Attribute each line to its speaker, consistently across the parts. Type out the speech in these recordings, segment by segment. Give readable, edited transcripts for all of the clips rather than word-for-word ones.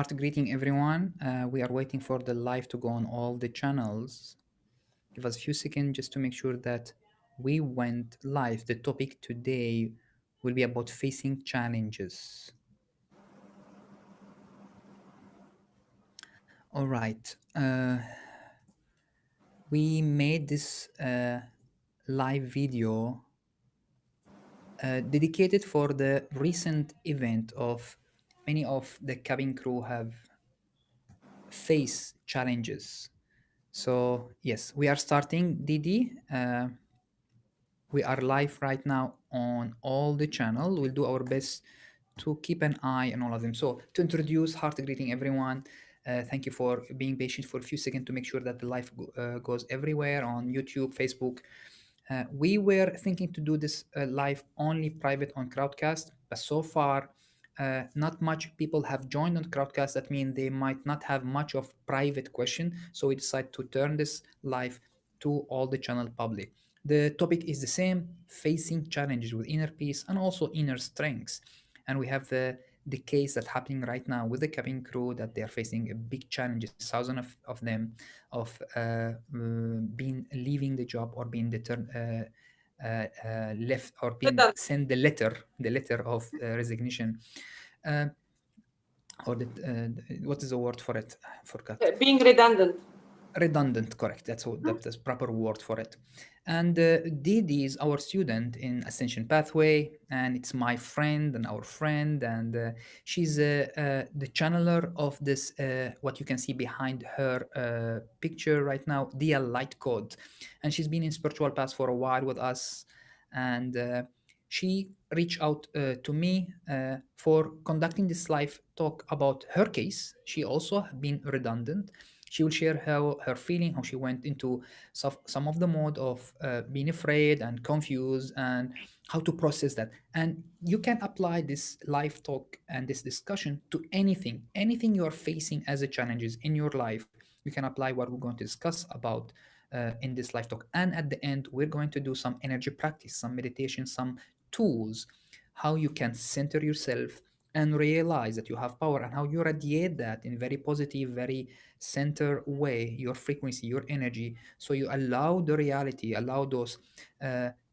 Speaker 1: Greeting everyone. We are waiting for the live to go on all the channels. Give us a few seconds just to make sure that we went live. The topic today will be about facing challenges. All right. We made this live video dedicated for the recent event of many of the cabin crew have faced challenges. So yes, we are starting, Didi. We are live right now on all the channel. We'll do our best to keep an eye on all of them. So to introduce, heart greeting everyone. Thank you for being patient for a few seconds to make sure that the live goes everywhere on YouTube, Facebook. We were thinking to do this live only private on Crowdcast, but so far not much people have joined on Crowdcast. That means they might not have much of private question. So we decided to turn this live to all the channel public. The topic is the same, facing challenges with inner peace and also inner strengths. And we have the case that's happening right now with the cabin crew that they are facing a big challenges, thousands of them, of being leaving the job or being left or being
Speaker 2: Redundant.
Speaker 1: sent the letter of resignation. Uh, or what is the word for it? I forgot.
Speaker 2: Being redundant.
Speaker 1: Redundant, correct. That's proper word for it. And Didi is our student in Ascension Pathway, and it's my friend and our friend, and she's the channeler of this. What you can see behind her picture right now, DEALightCodes, and she's been in spiritual path for a while with us, and she reached out to me for conducting this live talk about her case. She also been redundant. She will share her feeling, how she went into some of the mode of being afraid and confused, and how to process that. And you can apply this live talk and this discussion to anything you are facing as a challenges in your life. You can apply what we're going to discuss about in this live talk. And at the end, we're going to do some energy practice, some meditation, some tools, how you can center yourself and realize that you have power, and how you radiate that in very positive, very center way, your frequency, your energy, so you allow the reality, allow those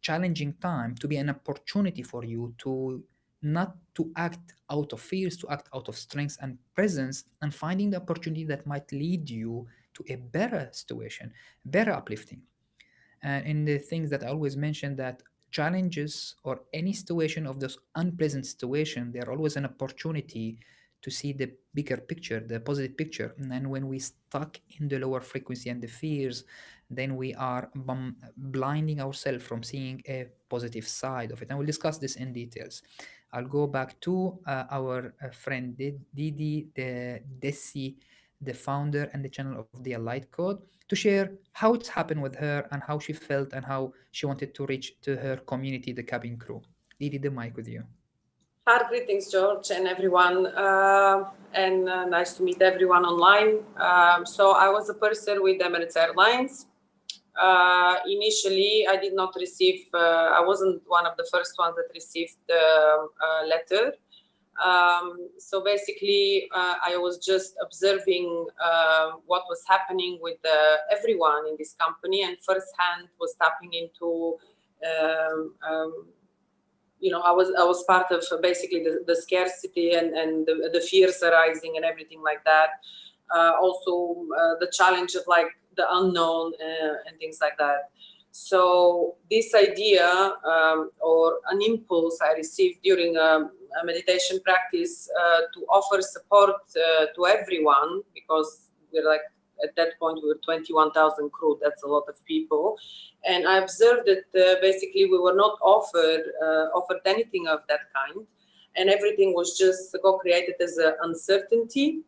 Speaker 1: challenging time to be an opportunity for you to not to act out of fears, to act out of strength and presence, and finding the opportunity that might lead you to a better situation, better uplifting. And in the things that I always mention, that challenges or any situation of this unpleasant situation, they are always an opportunity to see the bigger picture, the positive picture. And then when we stuck in the lower frequency and the fears, then we are blinding ourselves from seeing a positive side of it. And we'll discuss this in details. I'll go back to our friend Didi, the Desi, the founder and the channel of the Light Code, to share how it's happened with her and how she felt and how she wanted to reach to her community, the cabin crew. Didi, the mic with you.
Speaker 2: Heart greetings, George, and everyone. And nice to meet everyone online. So I was a purser with Emirates Airlines. Initially, I did not receive, I wasn't one of the first ones that received the letter. So basically, I was just observing what was happening with everyone in this company, and firsthand was tapping into, you know, I was part of basically the scarcity and the fears arising and everything like that. Also, the challenge of like the unknown and things like that. So this idea or an impulse I received during a meditation practice to offer support to everyone, because we're like, at that point we were 21,000 crew. That's a lot of people, and I observed that basically we were not offered anything of that kind, and everything was just co-created as uncertainty,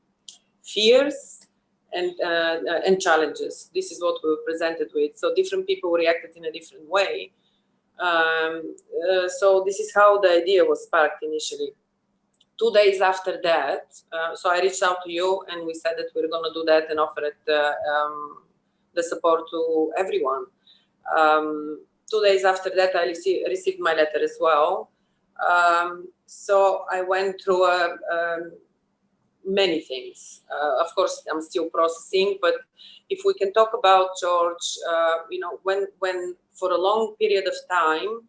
Speaker 2: fears, and challenges. This is what we were presented with. So different people reacted in a different way. So this is how the idea was sparked initially. 2 days after that, so I reached out to you and we said that we're going to do that and offer it the support to everyone. 2 days after that, I received my letter as well. So I went through many things. Of course, I'm still processing, but if we can talk about George, when for a long period of time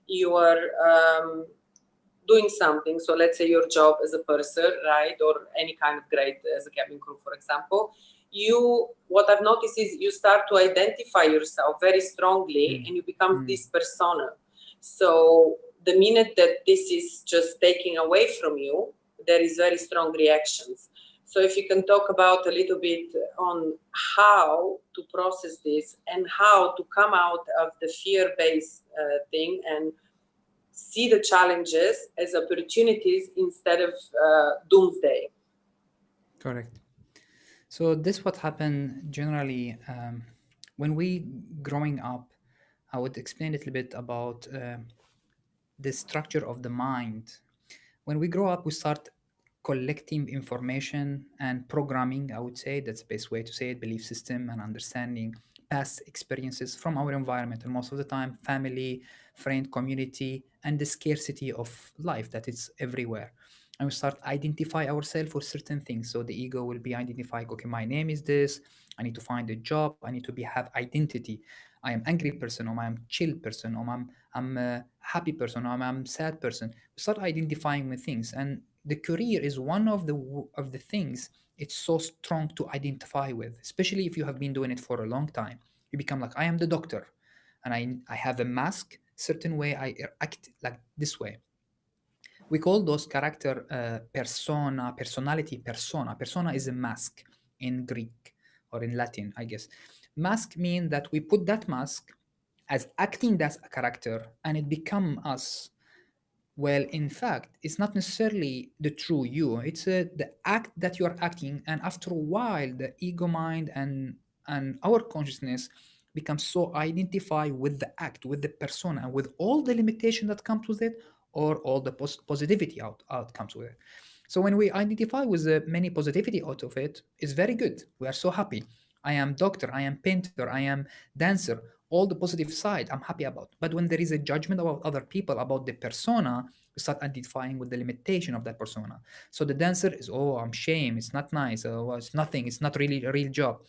Speaker 2: you are doing something, so let's say your job as a purser, right, or any kind of grade as a cabin crew, for example, what I've noticed is you start to identify yourself very strongly and you become this persona. So the minute that this is just taking away from you, there is very strong reactions. So if you can talk about a little bit on how to process this and how to come out of the fear-based thing and see the challenges as opportunities instead of doomsday.
Speaker 1: Correct. So this what happened generally when we growing up. I would explain a little bit about the structure of the mind. When we grow up, we start collecting information and programming. I would say that's the best way to say it. Belief system and understanding past experiences from our environment, and most of the time, family, friend, community, and the scarcity of life that is everywhere. And we start identify ourselves for certain things. So the ego will be identifying, okay, my name is this. I need to find a job. I need to have identity. I am angry person, or I'm chill person, or I'm a happy person, or I'm sad person. We start identifying with things, and the career is one of the things it's so strong to identify with, especially if you have been doing it for a long time. You become like, I am the doctor, and I have a mask, certain way I act like this way. We call those character persona is a mask in Greek or in Latin, I guess. Mask mean that we put that mask as acting as a character and it become us. Well, in fact, it's not necessarily the true you. It's the act that you are acting, and after a while, the ego mind and our consciousness becomes so identified with the act, with the persona, and with all the limitation that comes with it, or all the positivity outcomes with it. So when we identify with the many positivity out of it, it's very good. We are so happy. I am doctor, I am painter, I am dancer, all the positive side I'm happy about. But when there is a judgment about other people, about the persona, we start identifying with the limitation of that persona. So the dancer is, oh, I'm shame, it's not nice, well, it's nothing, it's not really a real job.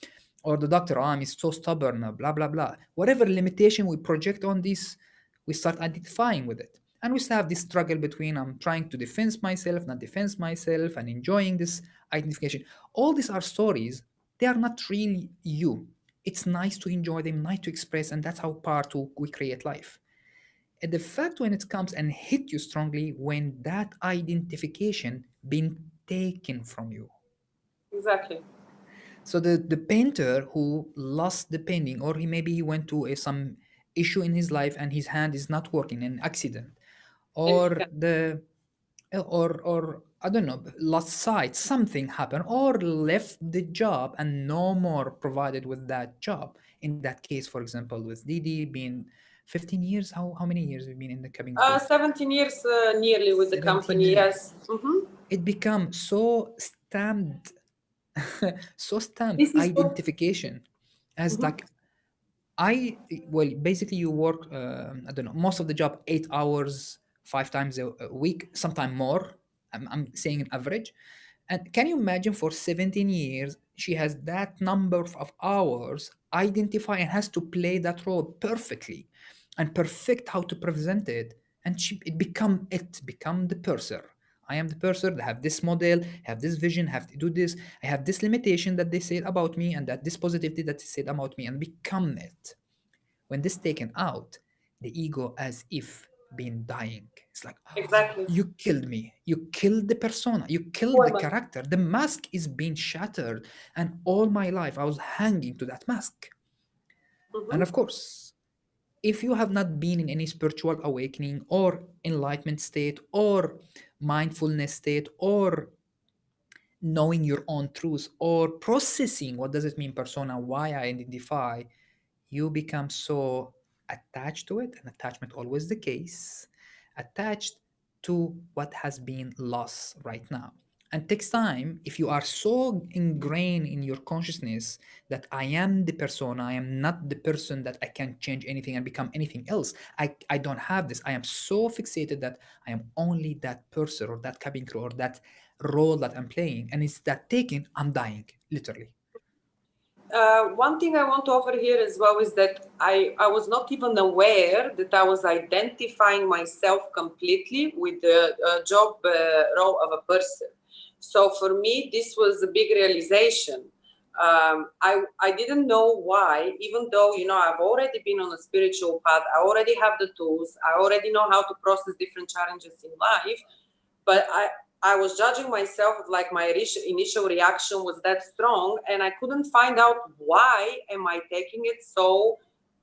Speaker 1: Or the doctor, oh, I'm so stubborn, blah, blah, blah. Whatever limitation we project on this, we start identifying with it. And we still have this struggle between I'm trying to defend myself, not defend myself, and enjoying this identification. All these are stories. They are not really you. It's nice to enjoy them, nice to express, and that's how we create life. And the fact when it comes and hit you strongly when that identification been taken from you.
Speaker 2: Exactly.
Speaker 1: So the painter who lost the painting, or he went to some issue in his life and his hand is not working, an accident,
Speaker 2: And
Speaker 1: or the or I don't know, lost sight, something happened, or left the job and no more provided with that job. In that case, for example, with Didi being 15 years, how many years have you been in the cabin crew?
Speaker 2: 17 years nearly with the
Speaker 1: 17
Speaker 2: company,
Speaker 1: years.
Speaker 2: yes. Mm-hmm.
Speaker 1: It becomes so stamped, so stamped
Speaker 2: This is what.
Speaker 1: identification as
Speaker 2: Mm-hmm.
Speaker 1: like well, basically you work, I don't know, most of the job 8 hours, 5 times a week, sometime more. I'm saying an average. And can you imagine for 17 years, she has that number of hours, identify and has to play that role perfectly and perfect how to present it. And it become the purser. I am the purser, I have this model, have this vision, have to do this. I have this limitation that they said about me and that this positivity that they said about me and become it. When this taken out, the ego as if been dying. It's like, oh,
Speaker 2: Exactly.
Speaker 1: you killed me. You killed the persona. You
Speaker 2: Who
Speaker 1: killed the
Speaker 2: am I?
Speaker 1: character. The mask is being shattered. And all my life I was hanging to that mask. And
Speaker 2: Mm-hmm.
Speaker 1: of course, if you have not been in any spiritual awakening or enlightenment state or mindfulness state or knowing your own truth or processing what does it mean persona, why I identify, you become so attached to it, and attachment always the case, attached to what has been lost right now. And takes time. If you are so ingrained in your consciousness that I am the persona, I am not the person that I can change anything and become anything else. I don't have this. I am so fixated that I am only that person or that cabin crew or that role that I'm playing, and it's that taken, I'm dying, literally.
Speaker 2: One thing I want to offer here as well is that I was not even aware that I was identifying myself completely with the job role of a person. So for me, this was a big realization. I didn't know why, even though, I've already been on a spiritual path, I already have the tools, I already know how to process different challenges in life, but I was judging myself, like my initial reaction was that strong, and I couldn't find out why am I taking it so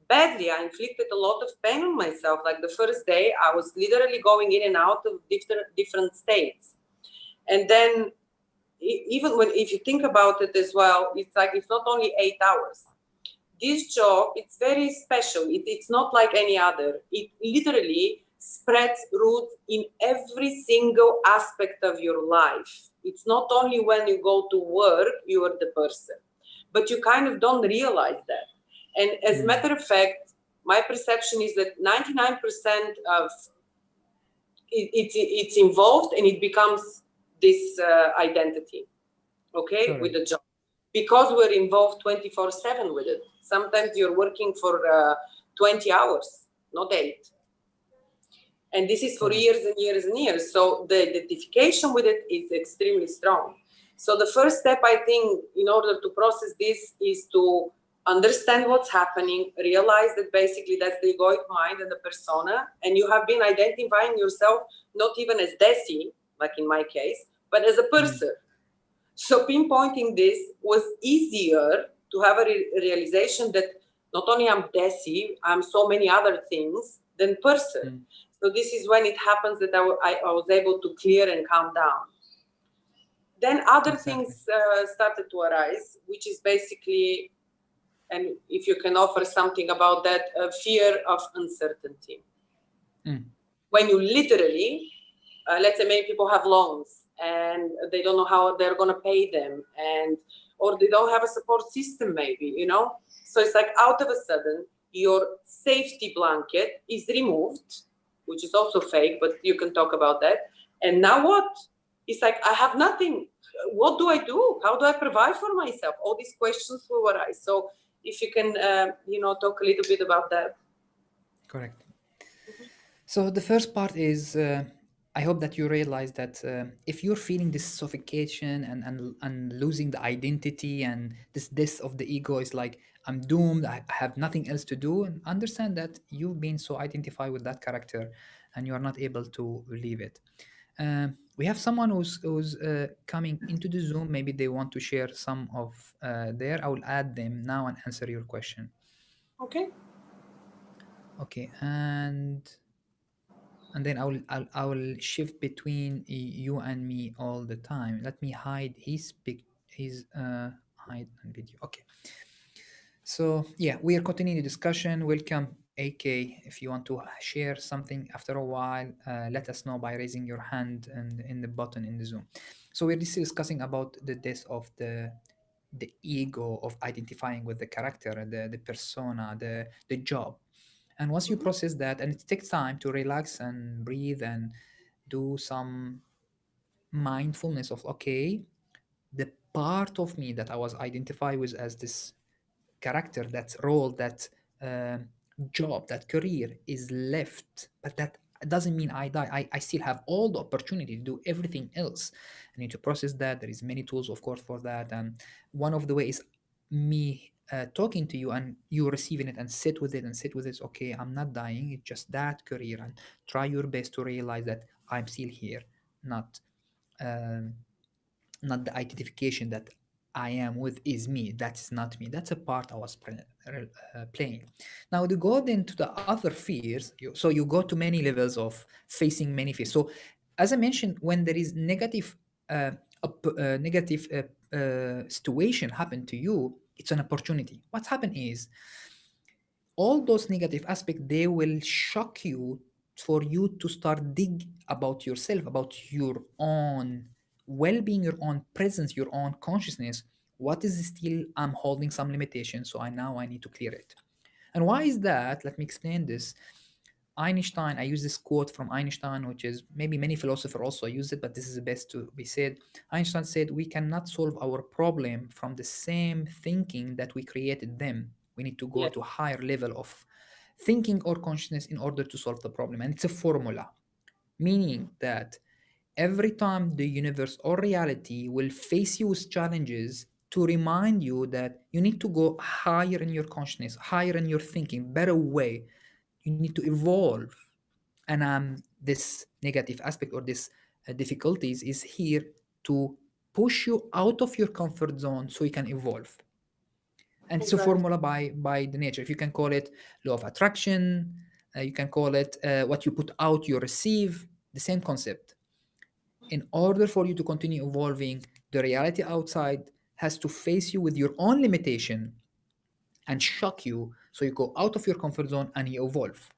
Speaker 2: badly. I inflicted a lot of pain on myself. Like the first day, I was literally going in and out of different states. And then even if you think about it as well, it's like it's not only 8 hours. This job, it's very special. It's not like any other. It literally spreads roots in every single aspect of your life. It's not only when you go to work, you are the person, but you kind of don't realize that. And as a matter of fact, my perception is that 99% of it's involved, and it becomes this identity, okay,
Speaker 1: Correct.
Speaker 2: with the job, because we're involved 24/7 with it. Sometimes you're working for 20 hours, not 8. And this is for
Speaker 1: Correct.
Speaker 2: years and years and years. So the identification with it is extremely strong. So the first step, I think, in order to process this is to understand what's happening, realize that basically that's the egoic mind and the persona, and you have been identifying yourself not even as Desi, like in my case, but as a person. So pinpointing this was easier to have a realization that not only I'm Desi, I'm so many other things than person. So this is when it happens that I was able to clear and calm down. Then other
Speaker 1: Exactly.
Speaker 2: things started to arise, which is basically, and if you can offer something about that, fear of uncertainty. When you literally, let's say many people have loans and they don't know how they're going to pay them, and or they don't have a support system maybe, so it's like out of a sudden your safety blanket is removed, which is also fake, but you can talk about that. And now what? It's like I have nothing. What do I do? How do I provide for myself? All these questions will arise. So if you can talk a little bit about that.
Speaker 1: Correct. So the first part is, I hope that you realize that if you're feeling this suffocation and losing the identity, and this death of the ego is like, I'm doomed, I have nothing else to do, and understand that you've been so identified with that character and you are not able to leave it. We have someone who's coming into the Zoom. Maybe they want to share some of I will add them now and answer your question.
Speaker 2: Okay.
Speaker 1: Okay, and then I will shift between you and me all the time. Let me hide his hide and video. Okay. So yeah, we are continuing the discussion. Welcome, AK. If you want to share something after a while, let us know by raising your hand and in the button in the Zoom. So we're discussing about the death of the ego, of identifying with the character, the persona, the job. And once you process that, and it takes time to relax and breathe and do some mindfulness of, okay, the part of me that I was identified with as this character, that role, that job, that career is left, but that doesn't mean I die. I still have all the opportunity to do everything else. I need to process that. There is many tools, of course, for that. And one of the ways, me talking to you and you receiving it and sit with it and sit with it. Okay, I'm not dying. It's just that career, and try your best to realize that I'm still here, not um, not the identification that I am with is me. That's not me. That's a part I was playing. Now to go then to the other fears. So you go to many levels of facing many fears. So as I mentioned, when there is negative, negative situation happen to you, it's an opportunity. What's happened is all those negative aspects, they will shock you for you to start dig about yourself, about your own well-being, your own presence, your own consciousness. What is still I'm holding some limitation, so I need to clear it. And why is that? Let me explain this. Einstein, I use this quote from Einstein, which is maybe many philosophers also use it, but this is the best to be said. Einstein said, we cannot solve our problem from the same thinking that we created them. We need to go
Speaker 2: Yes,
Speaker 1: to a higher level of thinking or consciousness in order to solve the problem. And it's a formula, meaning that every time the universe or reality will face you with challenges to remind you that you need to go higher in your consciousness, higher in your thinking, better way. You need to evolve. And this negative aspect or this difficulties is here to push you out of your comfort zone so you can evolve. And it's a
Speaker 2: exactly.
Speaker 1: formula by the nature. If you can call it law of attraction, you can call it what you put out, you receive. The same concept. In order for you to continue evolving, the reality outside has to face you with your own limitation and shock you so you go out of your comfort zone and you evolve.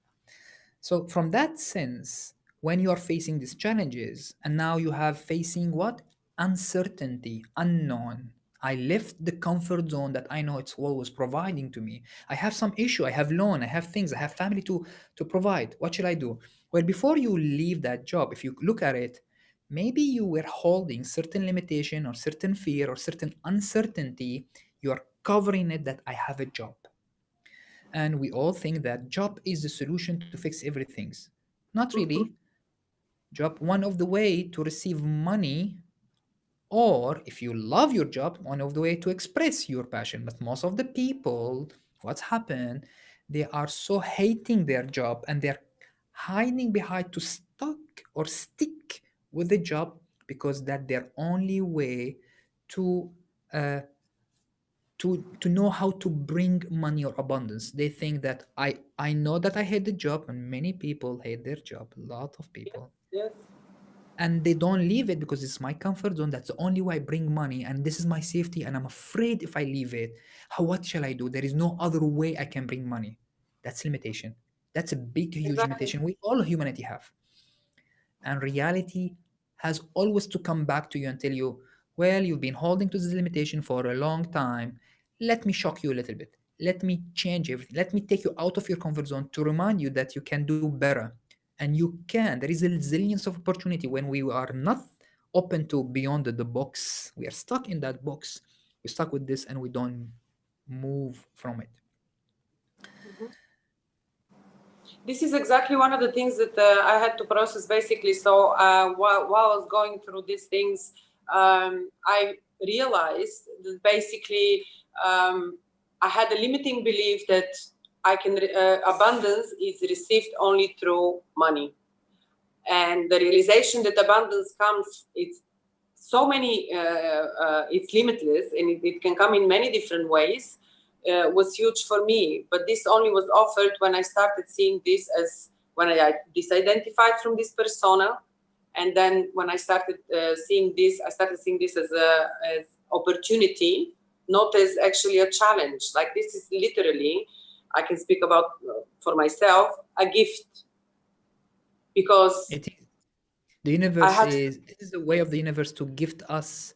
Speaker 1: So from that sense, when you are facing these challenges, and now you have facing what? Uncertainty, unknown. I left the comfort zone that I know it's always providing to me. I have some issue, I have loan, I have things, I have family to provide. What should I do? Well, before you leave that job, if you look at it, maybe you were holding certain limitation or certain fear or certain uncertainty. You are covering it that I have a job, and we all think that job is the solution to fix everything. Not
Speaker 2: Mhm.
Speaker 1: really. Job one of the way to receive money, or if you love your job, one of the way to express your passion. But most of the people, what's happened, they are so hating their job and they're hiding behind to stuck or stick with the job because that their only way to uh, to know how to bring money or abundance. They think that I know that I hate the job, and many people hate their job, a lot of
Speaker 2: Yes,
Speaker 1: people,
Speaker 2: yes,
Speaker 1: and they don't leave it because it's my comfort zone. That's the only way I bring money, and this is my safety, and I'm afraid if I leave it, how, what shall I do? There is no other way I can bring money. That's limitation. That's a big huge
Speaker 2: exactly.
Speaker 1: limitation we all humanity have. And reality has always to come back to you and tell you, well, you've been holding to this limitation for a long time. Let me shock you a little bit. Let me change everything. Let me take you out of your comfort zone to remind you that you can do better. And you can. There is a zillions of opportunity when we are not open to beyond the box. We are stuck in that box. We're stuck with this and we don't move from it.
Speaker 2: Mhm. This is exactly one of the things that I had to process basically. So while I was going through these things, I realized that basically I had a limiting belief that abundance is received only through money, and the realization that abundance comes, it's so many, it's limitless, and it can come in many different ways, was huge for me. But this only was offered when I started seeing this as, when I disidentified from this persona, and then when I started seeing this, I started seeing this as a as opportunity, not as actually a challenge. Like, this is literally, I can speak about for myself, a gift, because
Speaker 1: It is. The
Speaker 2: I
Speaker 1: universe
Speaker 2: had.
Speaker 1: is, this is the way of the universe to gift us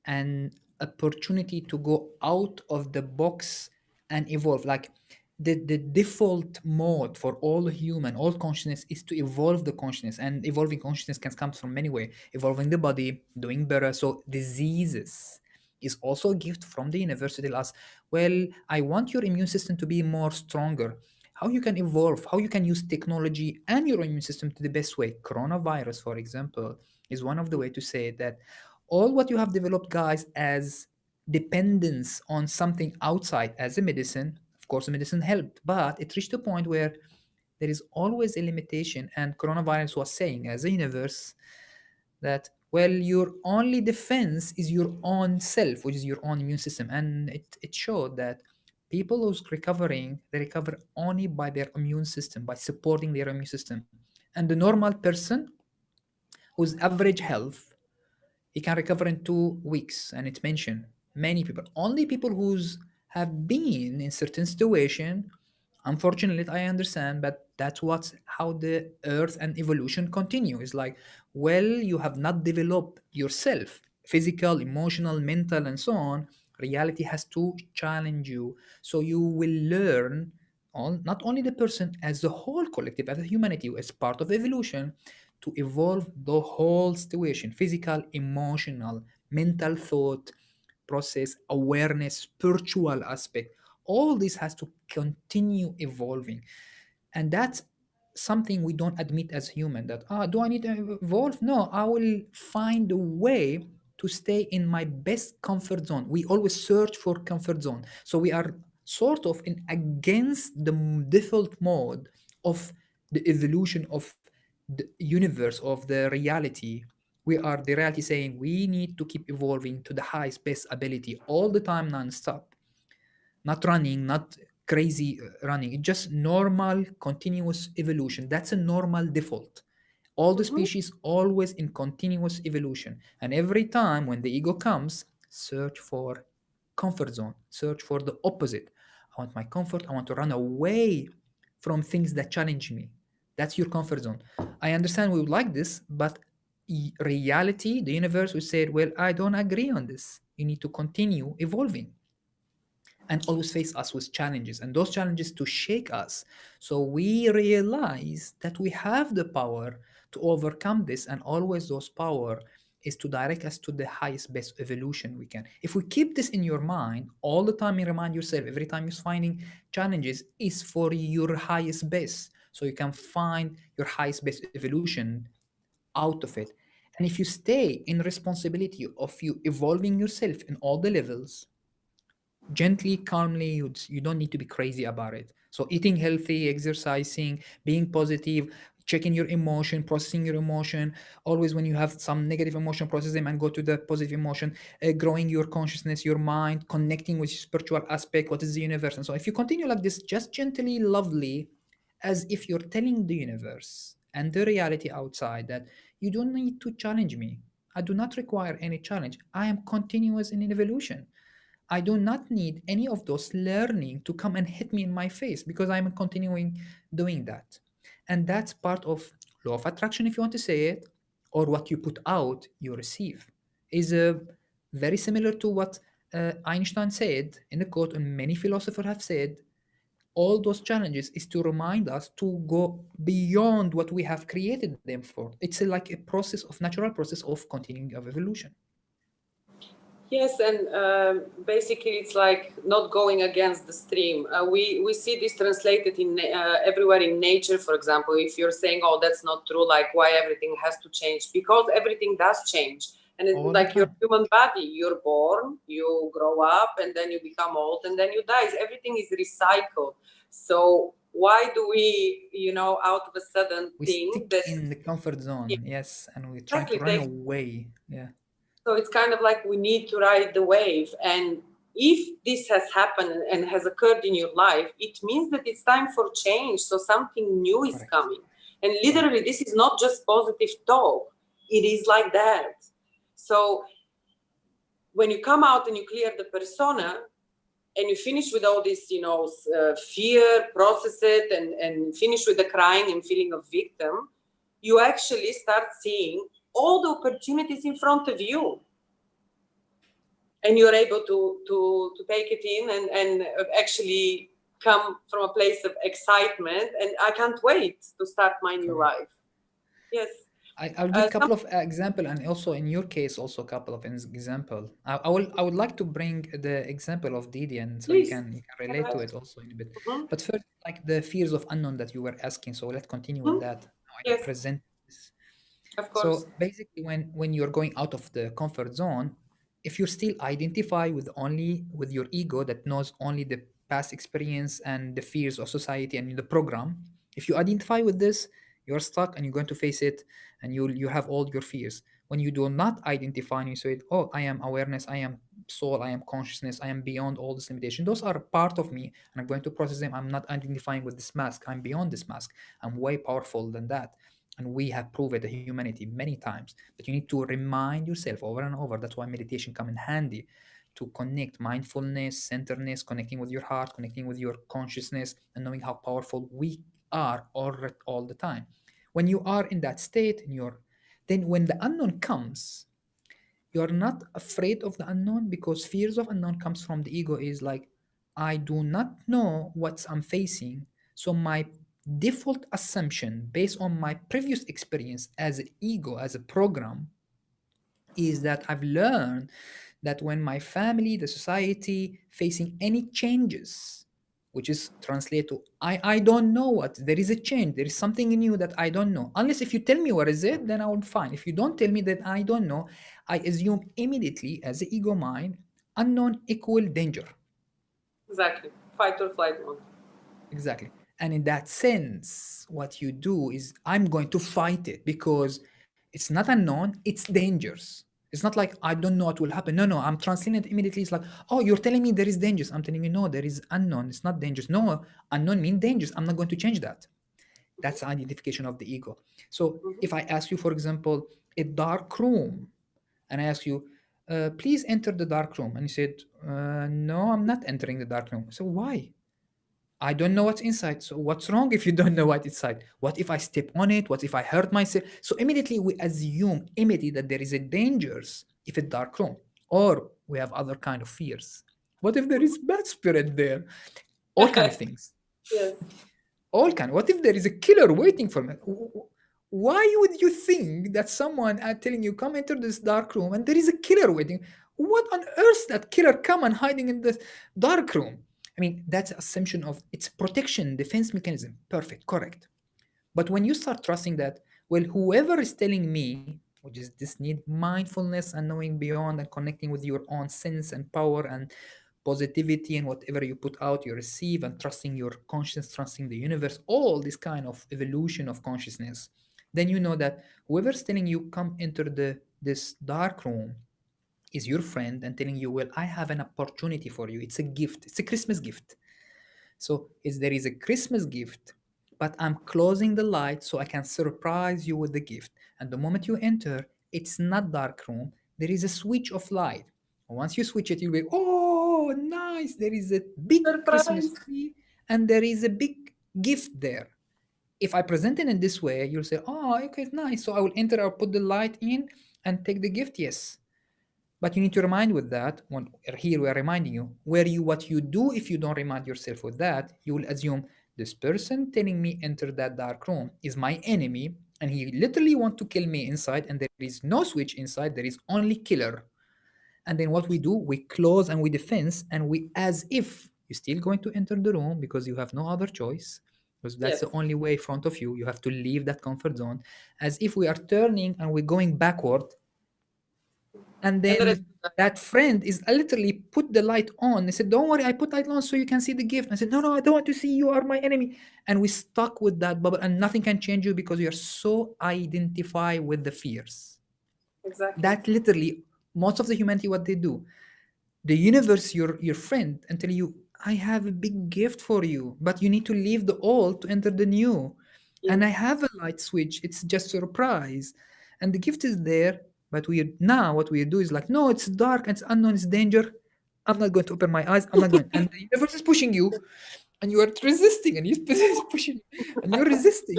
Speaker 1: an opportunity to go out of the box and evolve. Like the default mode for all human, all consciousness is to evolve the consciousness, and evolving consciousness can come from many ways. Evolving the body, doing better. So diseases is also a gift from the universe to tell us, well, I want your immune system to be more stronger. How you can evolve, how you can use technology and your immune system to the best way. Coronavirus, for example, is one of the way to say that all what you have developed, guys, as dependence on something outside as a medicine, of course the medicine helped, but it reached a point where there is always a limitation. And coronavirus was saying as a universe that, well, your only defense is your own self, which is your own immune system. And it showed that people who's recovering, they recover only by their immune system, by supporting their immune system. And the normal person whose average health, he can recover in 2 weeks. And it's mentioned many people, only people who's have been in certain situation. Unfortunately, I understand, but that's what's how the earth and evolution continue. It's like, well, you have not developed yourself, physical, emotional, mental, and so on. Reality has to challenge you, so you will learn not only the person, as the whole collective, as a humanity, as part of evolution, to evolve the whole situation, physical, emotional, mental thought process, awareness, spiritual aspect. All this has to continue evolving. And that's something we don't admit as human, that do I need to evolve? No, I will find a way to stay in my best comfort zone. We always search for comfort zone, so we are sort of in against the default mode of the evolution of the universe, of the reality. We are the reality saying we need to keep evolving to the highest best ability all the time, non-stop, not running, not crazy running. It's just normal, continuous evolution. That's a normal default. All the
Speaker 2: Mhm.
Speaker 1: species always in continuous evolution. And every time when the ego comes, search for comfort zone, search for the opposite. I want my comfort. I want to run away from things that challenge me. That's your comfort zone. I understand we would like this, but reality, the universe, will say, well, I don't agree on this. You need to continue evolving and always face us with challenges, and those challenges to shake us, so we realize that we have the power to overcome this, and always those power is to direct us to the highest best evolution we can. If we keep this in your mind all the time, you remind yourself every time you're finding challenges is for your highest best, so you can find your highest best evolution out of it. And if you stay in responsibility of you evolving yourself in all the levels, gently, calmly, you don't need to be crazy about it. So eating healthy, exercising, being positive, checking your emotion, processing your emotion, always when you have some negative emotion, process them and go to the positive emotion, growing your consciousness, your mind, connecting with spiritual aspect, what is the universe. And so if you continue like this, just gently, lovely, as if you're telling the universe and the reality outside that you don't need to challenge me, I do not require any challenge, I am continuous in evolution, I do not need any of those learning to come and hit me in my face, because I'm continuing doing that. And that's part of law of attraction, if you want to say it, or what you put out, you receive. Is very similar to what Einstein said in a quote, and many philosophers have said. All those challenges is to remind us to go beyond what we have created them for. It's like a process of natural process of continuing of evolution.
Speaker 2: Yes, and basically it's like not going against the stream. We see this translated in everywhere in nature. For example, if you're saying, "Oh, that's not true," like why everything has to change? Because everything does change, and it's
Speaker 1: All the
Speaker 2: like your
Speaker 1: time.
Speaker 2: human body. You're born, you grow up, and then you become old, and then you die. Everything is recycled. So why do we, out of a sudden
Speaker 1: We
Speaker 2: think
Speaker 1: stick
Speaker 2: that
Speaker 1: in the comfort zone, yes, and we try to
Speaker 2: exactly
Speaker 1: run
Speaker 2: they
Speaker 1: away. Yeah,
Speaker 2: so it's kind of like we need to ride the wave. And if this has happened and has occurred in your life, it means that it's time for change. So something new is
Speaker 1: correct,
Speaker 2: coming. And
Speaker 1: correct.
Speaker 2: literally, this is not just positive talk, it is like that. So when you come out and you clear the persona, and you finish with all this, fear, process it, and finish with the crying and feeling of victim, you actually start seeing all the opportunities in front of you, and you're able to take it in and actually come from a place of excitement, and I can't wait to start my new
Speaker 1: Correct.
Speaker 2: life. Yes.
Speaker 1: I'll give a
Speaker 2: Some,
Speaker 1: couple of example, and also in your case, also a couple of example. I would like to bring the example of Didi, and so
Speaker 2: please
Speaker 1: you can
Speaker 2: go
Speaker 1: relate to
Speaker 2: ahead.
Speaker 1: it also in a bit.
Speaker 2: Mhm,
Speaker 1: But first, like the fears of unknown that you were asking, so let's continue with
Speaker 2: mhm.
Speaker 1: that. Now I
Speaker 2: Yes,
Speaker 1: present this.
Speaker 2: of course.
Speaker 1: So basically, when you're going out of the comfort zone, if you still identify with only with your ego that knows only the past experience and the fears of society and the program, if you identify with this, you're stuck and you're going to face it, and you have all your fears. When you do not identify and you say, "Oh, I am awareness, I am soul, I am consciousness, I am beyond all this limitation. Those are a part of me, and I'm going to process them. I'm not identifying with this mask. I'm beyond this mask. I'm way powerful than that." And we have proved the humanity many times, but you need to remind yourself over and over. That's why meditation come in handy, to connect mindfulness, centeredness, connecting with your heart, connecting with your consciousness, and knowing how powerful we are all the time. When you are in that state, then when the unknown comes, you are not afraid of the unknown, because fears of unknown comes from the ego, is like, I do not know what I'm facing. So my default assumption based on my previous experience as an ego, as a program, is that I've learned that when my family, the society facing any changes, which is translate to I don't know what, there is a change, there is something in you that I don't know. Unless if you tell me what is it, then I will fine. If you don't tell me that I don't know, I assume immediately as the ego mind, unknown equal danger.
Speaker 2: Exactly. Fight or flight mode.
Speaker 1: Exactly. And in that sense, what you do is I'm going to fight it because it's not unknown, it's dangerous. It's not like I don't know what will happen. No, no, I'm translating it immediately. It's like, oh, you're telling me there is dangers. I'm telling you, no, there is unknown. It's not dangerous. No, unknown means dangerous. I'm not going to change that. That's identification of the ego. So
Speaker 2: Mm-hmm.
Speaker 1: if I ask you, for example, a dark room, and I ask you, please enter the dark room, and you said, no, I'm not entering the dark room. So why? I don't know what's inside. So what's wrong if you don't know what's inside? What if I step on it? What if I hurt myself? So immediately we assume immediately that there is a dangers if it's dark room, or we have other kind of fears. What if there is bad spirit there? All kind of things.
Speaker 2: Yes.
Speaker 1: All kind. What if there is a killer waiting for me? Why would you think that someone telling you come enter this dark room and there is a killer waiting? What on earth that killer come and hiding in this dark room? I mean, that's assumption of its protection, defense mechanism. Perfect, correct. But when you start trusting that, well, whoever is telling me, which is this need mindfulness and knowing beyond and connecting with your own sense and power and positivity and whatever you put out, you receive, and trusting your conscience, trusting the universe, all this kind of evolution of consciousness, then you know that whoever's telling you come enter this dark room is your friend and telling you, well, I have an opportunity for you. It's a gift. It's a Christmas gift. So is there is a Christmas gift, but I'm closing the light so I can surprise you with the gift. And the moment you enter, it's not dark room. There is a switch of light. Once you switch it, you'll be, oh, nice. There is a big Christmas
Speaker 2: Surprise.
Speaker 1: tree and there is a big gift there. If I present it in this way, you'll say, oh, okay, nice. So I will enter, I'll put the light in and take the gift. Yes. But you need to remind with that. When here we are reminding you where you what you do. If you don't remind yourself with that, you will assume this person telling me enter that dark room is my enemy, and he literally want to kill me inside. And there is no switch inside. There is only killer. And then what we do, we close and we defense, and we as if you're still going to enter the room because you have no other choice. Because that's
Speaker 2: Yes.
Speaker 1: the only way in front of you. You have to leave that comfort zone, as if we are turning and we're going backward, and
Speaker 2: And the rest
Speaker 1: then that friend is literally put the light on. They said, don't worry, I put light on so you can see the gift. I said, no, no, I don't want to see, you are my enemy. And we stuck with that bubble, and nothing can change you because you are so identified with the fears.
Speaker 2: exactly.
Speaker 1: That literally most of the humanity what they do. The universe, your friend, and tell you, I have a big gift for you, but you need to leave the old to enter the new.
Speaker 2: Yes.
Speaker 1: And I have a light switch, it's just a surprise. And the gift is there, but we now what we do is like, no, it's dark, it's unknown, it's danger. I'm not going to open my eyes, I'm not going. And the universe is pushing you, and you are resisting, and he's pushing, and you're resisting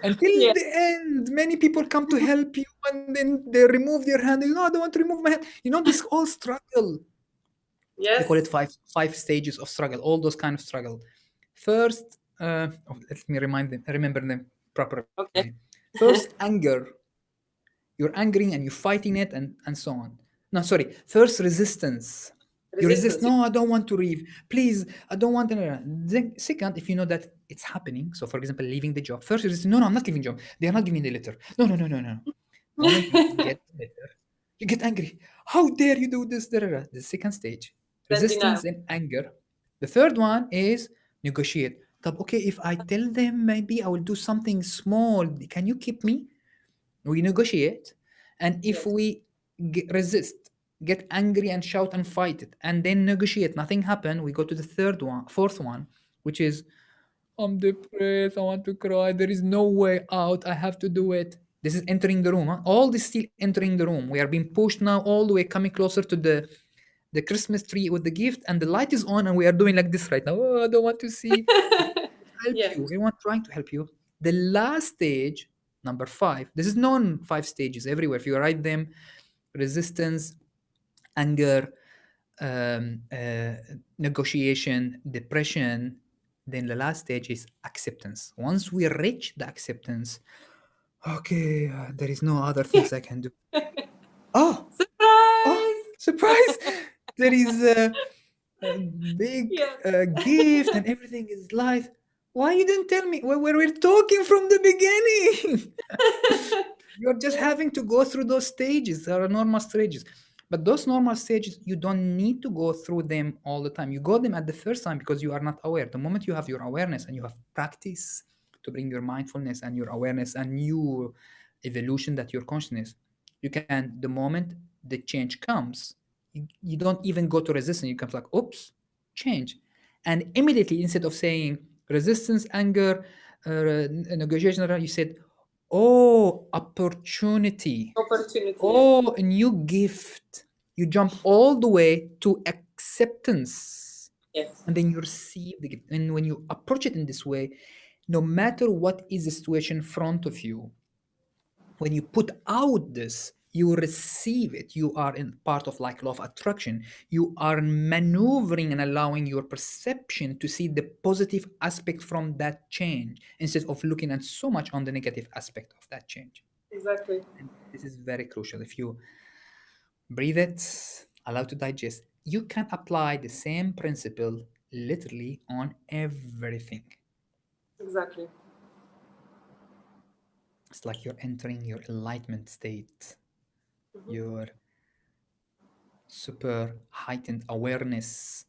Speaker 1: until
Speaker 2: Yes.
Speaker 1: the end. Many people come to help you, and then they remove their hand. You know, I don't want to remove my hand. You know, this whole struggle. They call it
Speaker 2: Yes.
Speaker 1: five stages of struggle. All those kind of struggle. First, let me remember them properly.
Speaker 2: Okay.
Speaker 1: First, anger. You're angry and you're fighting it, and so on. No, sorry. First, resistance. You resist.
Speaker 2: Resistance.
Speaker 1: No, I don't want to leave. Please, I don't want to. Then, second, if you know that it's happening, so for example, leaving the job. First, you resist. No, no, I'm not leaving job. They are not giving me the letter. No, no, no, no, no. Moment you get the letter, you get angry. How dare you do this? Da, da, da. The second stage,
Speaker 2: Then
Speaker 1: resistance
Speaker 2: denial.
Speaker 1: and anger. The third one is negotiate. طب, okay, if I tell them maybe I will do something small, can you keep me? We negotiate. And if
Speaker 2: Yes.
Speaker 1: we resist, get angry and shout and fight it, and then negotiate, nothing happened, we go to the fourth one, which is, I'm depressed, I want to cry, there is no way out, I have to do it. This is entering the room. Huh? All this still entering the room. We are being pushed now all the way, coming closer to the Christmas tree with the gift, and the light is on, and we are doing like this right now. Oh, I don't want to see. Help
Speaker 2: Yes.
Speaker 1: you. Everyone trying to help you. The last stage, number five. This is known five stages everywhere. If you write them, resistance, anger, negotiation, depression. Then the last stage is acceptance. Once we reach the acceptance, okay, there is no other things I can do. Oh, oh,
Speaker 2: Surprise!
Speaker 1: surprise! There is a big
Speaker 2: Yeah.
Speaker 1: gift and everything is light. Why you didn't tell me? We were talking from the beginning. You're just
Speaker 2: Yeah,
Speaker 1: having to go through those stages. There are normal stages. But those normal stages, you don't need to go through them all the time. You go them at the first time because you are not aware. The moment you have your awareness and you have practice to bring your mindfulness and your awareness and new evolution that your consciousness, you can, the moment the change comes, you don't even go to resistance. You come like, oops, change. And immediately, instead of saying resistance, anger, negotiation, you said, oh, opportunity.
Speaker 2: opportunity. Yeah.
Speaker 1: Oh, a new gift. You jump all the way to acceptance.
Speaker 2: Yes,
Speaker 1: And then you receive the gift. And when you approach it in this way, no matter what is the situation in front of you, when you put out this, you receive it. You are in part of like law of attraction. You are maneuvering and allowing your perception to see the positive aspect from that change instead of looking at so much on the negative aspect of that change.
Speaker 2: exactly.
Speaker 1: And this is very crucial. If you breathe it, allow to digest, you can apply the same principle literally on everything.
Speaker 2: Exactly.
Speaker 1: It's like you're entering your enlightenment state,
Speaker 2: Mhm.
Speaker 1: your super heightened awareness,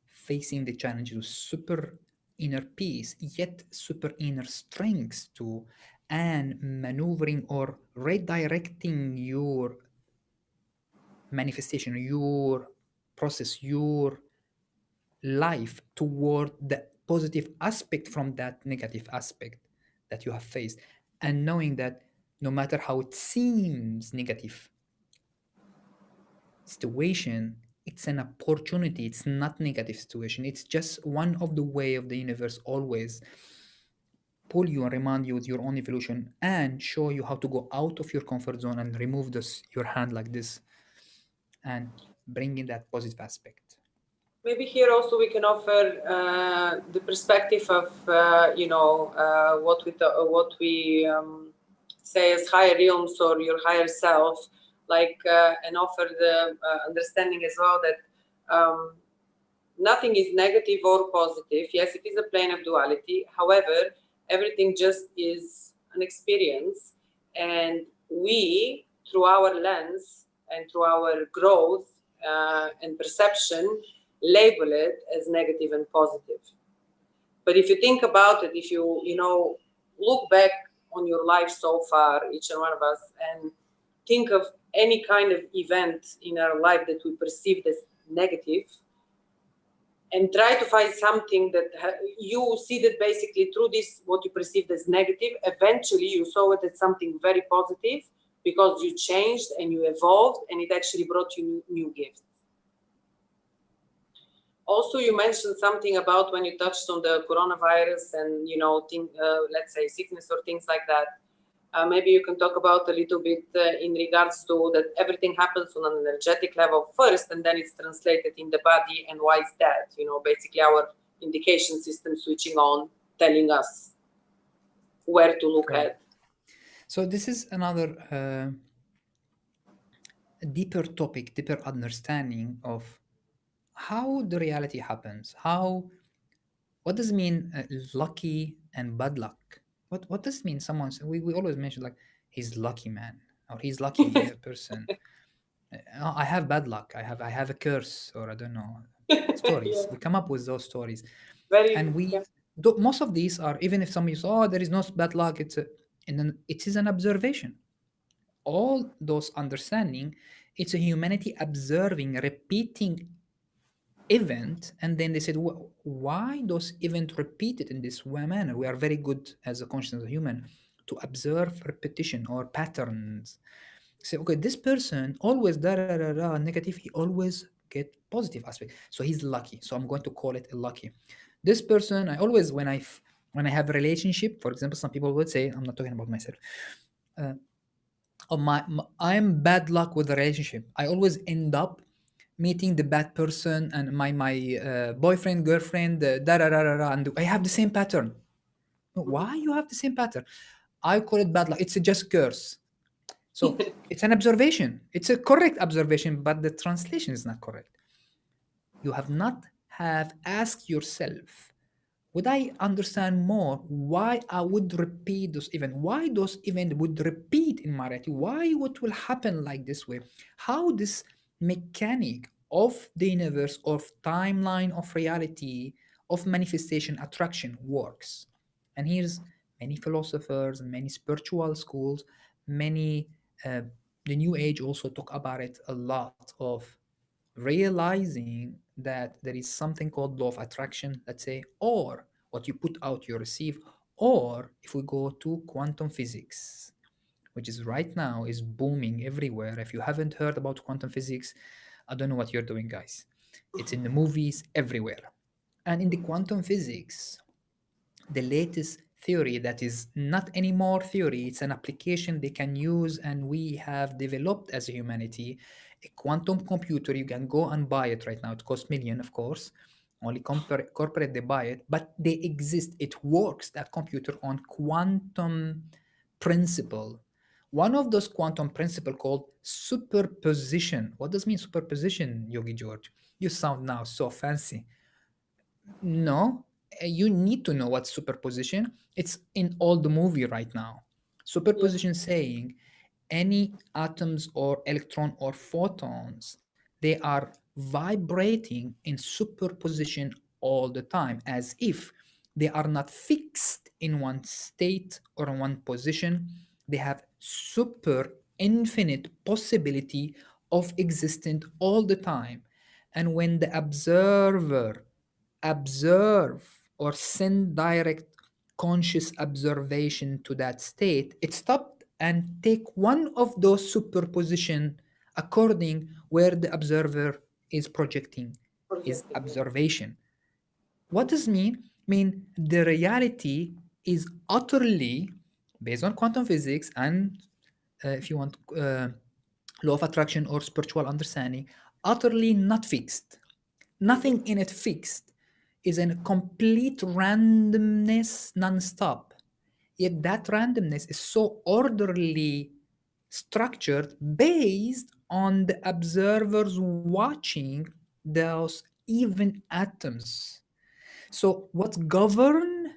Speaker 1: facing the challenges with super inner peace, yet super inner strength too, and maneuvering or redirecting your manifestation, your process, your life toward the positive aspect from that negative aspect that you have faced. And knowing that no matter how it seems negative situation, it's an opportunity. It's not negative situation. It's just one of the way of the universe always pull you and remind you with your own evolution and show you how to go out of your comfort zone and remove this your hand like this and bring in that positive aspect.
Speaker 2: Maybe here also we can offer the perspective of what we say as higher realms or your higher self, like and offer the understanding as well that nothing is negative or positive. Yes, it is a plane of duality. However, everything just is an experience, and we, through our lens and through our growth and perception, label it as negative and positive. But if you think about it, if you look back on your life so far, each and one of us, and think of any kind of event in our life that we perceived as negative, and try to find something that you see that basically through this, what you perceived as negative, eventually you saw it as something very positive because you changed and you evolved, and it actually brought you new gifts. Also, you mentioned something about when you touched on the coronavirus and let's say sickness or things like that. Maybe you can talk about a little bit in regards to that everything happens on an energetic level first, and then it's translated in the body. And why is that? Basically our indication system switching on, telling us where to look
Speaker 1: Correct.
Speaker 2: at.
Speaker 1: So this is another deeper topic, deeper understanding of how the reality happens. What does it mean lucky and bad luck? What does it mean? We always mention like he's lucky man or he's lucky person. I have bad luck. I have a curse or I don't know
Speaker 2: Yeah,
Speaker 1: stories. We come up with those stories,
Speaker 2: very,
Speaker 1: and
Speaker 2: yeah,
Speaker 1: most of these are even if somebody says, oh, there is no bad luck. And then it is an observation. All those understanding, it's a humanity observing, repeating event, and then they said, why those event repeated in this manner? We are very good as a conscious human to observe repetition or patterns. Say, okay, this person always negative, he always get positive aspect, so he's lucky, so I'm going to call it a lucky. This person, I always when I have a relationship, for example, some people would say, I'm not talking about myself, oh, I'm bad luck with the relationship. I always end up meeting the bad person and my boyfriend, girlfriend, da da da da da, and I have the same pattern. No,
Speaker 2: Mhm.
Speaker 1: why you have the same pattern? I call it bad luck. It's a just curse. So it's an observation. It's a correct observation, but the translation is not correct. You have not have asked yourself, would I understand more why I would repeat those events? Why those events would repeat in my reality? Why what will happen like this way? How this mechanic of the universe, of timeline of reality, of manifestation, attraction works. And here's many philosophers, many spiritual schools, many uh, the new age also talk about it a lot of realizing that there is something called law of attraction, let's say, or what you put out, you receive, or if we go to quantum physics, which is right now is booming everywhere. If you haven't heard about quantum physics, I don't know what you're doing, guys. It's in the movies everywhere. And in the quantum physics, the latest theory that is not anymore theory, it's an application they can use, and we have developed as a humanity a quantum computer. You can go and buy it right now. It costs million, of course. Only corporate they buy it, but they exist. It works, that computer, on quantum principle. One of those quantum principle called superposition. What does mean superposition, Yogi George? You sound now so fancy. No, you need to know what superposition. It's in all the movie right now.
Speaker 2: Yes.
Speaker 1: Superposition saying any atoms or electron or photons, they are vibrating in superposition all the time, as if they are not fixed in one state or in one position. They have super infinite possibility of existing all the time. And when the observer observe or send direct conscious observation to that state, it stopped and take one of those superposition according where the observer is projecting his
Speaker 2: Projecting, yes.
Speaker 1: observation. What does mean? Mean the reality is utterly based on quantum physics and if you want law of attraction or spiritual understanding, utterly not fixed.
Speaker 2: Mhm.
Speaker 1: Nothing in it fixed, is in complete randomness non-stop. Yet that randomness is so orderly structured based on the observers watching those even atoms. So what govern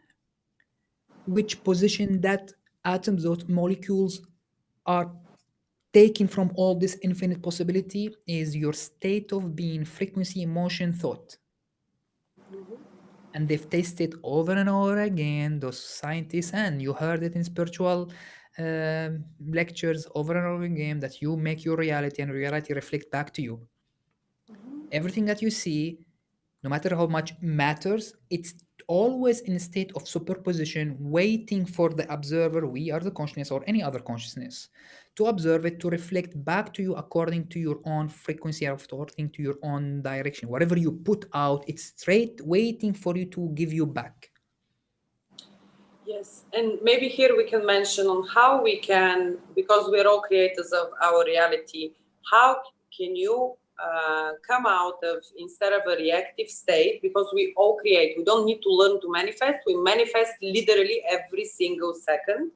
Speaker 1: which position that atoms, those molecules are taken from all this infinite possibility is your state of being, frequency, emotion, thought.
Speaker 2: Mhm.
Speaker 1: And they've tested over and over again, those scientists, and you heard it in spiritual lectures over and over again, that you make your reality and reality reflect back to you. Everything that you see, no matter how much matters, it's always in a state of superposition, waiting for the observer, we are the consciousness or any other consciousness, to observe it, to reflect back to you according to your own frequency, according to your own direction. Whatever you put out, it's straight waiting for you to give you back.
Speaker 2: Yes, and maybe here we can mention on how we can, because we're all creators of our reality, how can you come out of, instead of a reactive state, because we all create, we don't need to learn to manifest, we manifest literally every single second.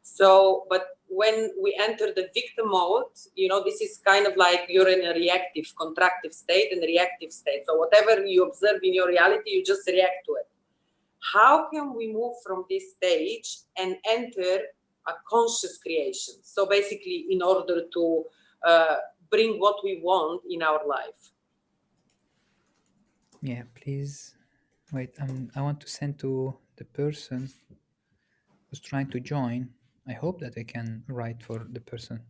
Speaker 2: So, but when we enter the victim mode, you know, this is kind of like you're in a reactive, contractive state and reactive state. So whatever you observe in your reality, you just react to it. How can we move from this stage and enter a conscious creation? So basically, in order to uh, bring what we want in our life.
Speaker 1: Yeah, please wait. I want to send to the person who's trying to join. I hope that I can write for the person.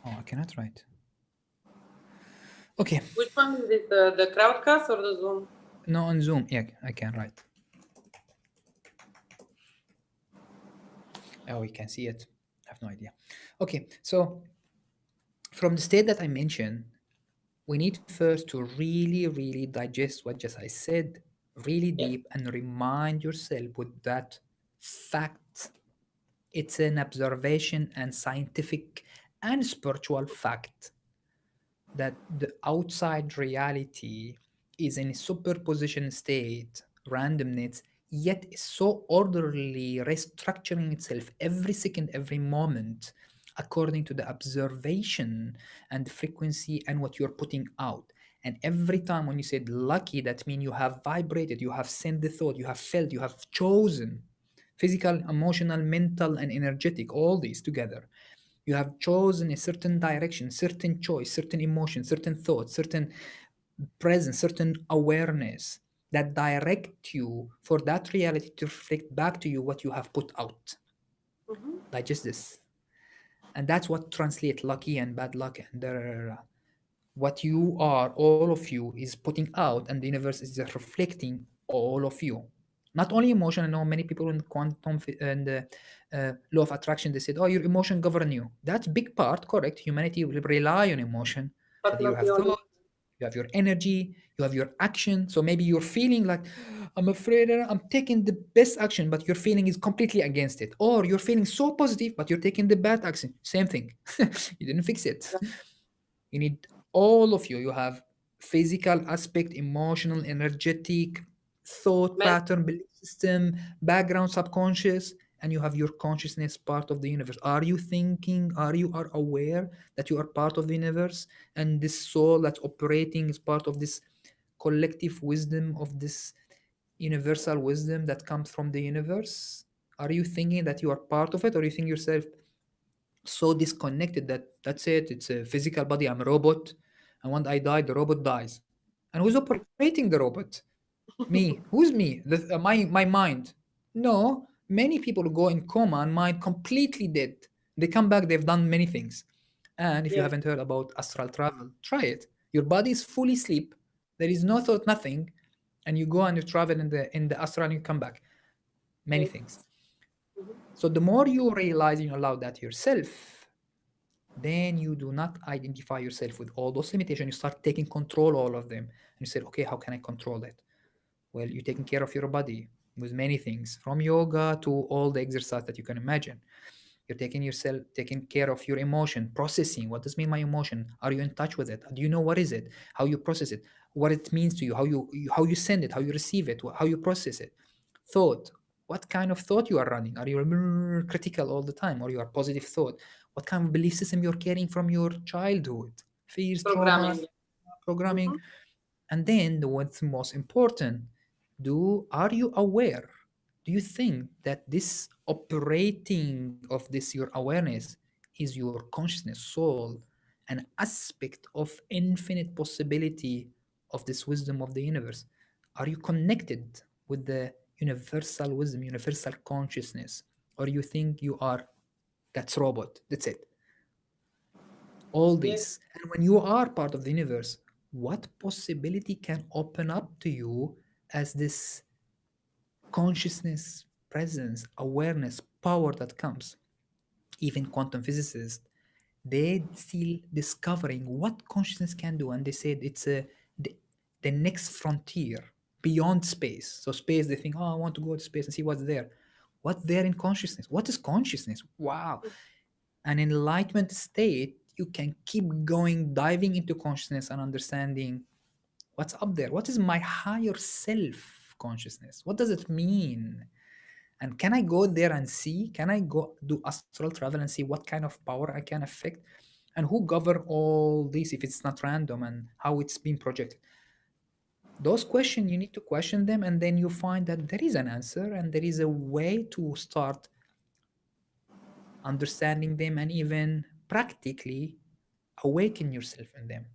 Speaker 1: Oh, I cannot write. Okay.
Speaker 2: Which one is it, the crowdcast or the Zoom?
Speaker 1: No, on Zoom. Yeah, I can write. Oh, you can see it. I have no idea. Okay, so from the state that I mentioned, we need first to really, really digest what just I said really
Speaker 2: Yes.
Speaker 1: deep and remind yourself with that fact. It's an observation and scientific and spiritual fact. that the outside reality is in a superposition state, randomness, yet is so orderly, restructuring itself every second, every moment, according to the observation and the frequency and what you're putting out. And every time when you said lucky, that means you have vibrated, you have sent the thought, you have felt, you have chosen physical, emotional, mental, and energetic, all these together. You have chosen a certain direction, certain choice, certain emotion, certain thought, certain presence, certain awareness that direct you for that reality to reflect back to you what you have put out.
Speaker 2: Mm-hmm.
Speaker 1: Digest this. And that's what translate lucky and bad luck and what you are, all of you, is putting out, and the universe is just reflecting all of you. Not only emotion. I know many people in quantum and law of attraction, they said, "Oh, your emotion govern you." That's big part, correct. Humanity will rely on emotion, but
Speaker 2: But
Speaker 1: you
Speaker 2: not
Speaker 1: have
Speaker 2: the only.
Speaker 1: thought, you have your energy, you have your action. So maybe you're feeling like, I'm afraid, I'm taking the best action, but your feeling is completely against it. Or you're feeling so positive, but you're taking the bad action. Same thing. You didn't fix it. You need all of you. You have physical aspect, emotional, energetic, thought
Speaker 2: Men-
Speaker 1: pattern, belief system, background, subconscious, and you have your consciousness part of the universe. Are you thinking? Are you are aware that you are part of the universe? And this soul that's operating is part of this collective wisdom of this universal wisdom that comes from the universe? Are you thinking that you are part of it, or you think yourself so disconnected that that's it, it's a physical body, I'm a robot, and when I die the robot dies? And who's operating the robot? Me. Who's me? My mind. No, many people go in coma and mind completely dead. They come back, they've done many things. And if you
Speaker 2: yeah,
Speaker 1: haven't heard about astral travel, try it. Your body is fully asleep, there is no thought, nothing, and you go and you travel in the astral and you come back. Many
Speaker 2: great.
Speaker 1: things.
Speaker 2: Mhm.
Speaker 1: So the more you realize and you allow that yourself, then you do not identify yourself with all those limitations. You start taking control all of them. And you say, okay, how can I control that? Well, you're taking care of your body with many things, from yoga to all the exercise that you can imagine. You're taking care of your emotion, processing. What does mean my emotion? Are you in touch with it? Do you know what is it? How you process it? What it means to you? How you send it? How you receive it? How you process it? Thought. What kind of thought you are running? Are you critical all the time, or you are positive thought? What kind of belief system you're carrying from your childhood? Fears, traumas,
Speaker 2: Programming.
Speaker 1: programming.
Speaker 2: Hmm.
Speaker 1: And then the what's most important, do are you aware? Do you think that this operating of this your awareness is your consciousness, soul, an aspect of infinite possibility of this wisdom of the universe? Are you connected with the universal wisdom, universal consciousness? Or you think you are that's robot, that's it? All
Speaker 2: Yes.
Speaker 1: these. And when you are part of the universe, what possibility can open up to you as this consciousness, presence, awareness, power that comes? Even quantum physicists, they still discovering what consciousness can do, and they said it's the, the next frontier beyond space. So space, they think, oh, I want to go to space and see what's there. What's there in consciousness? What is consciousness? Wow. An enlightenment state, you can keep going, diving into consciousness and understanding what's up there. What is my higher self consciousness? What does it mean? And can I go there and see? Can I go do astral travel and see what kind of power I can affect? And who govern all this if it's not random, and how it's being projected? Those questions, you need to question them, and then you find that there is an answer and there is a way to start understanding them and even practically awaken yourself in them.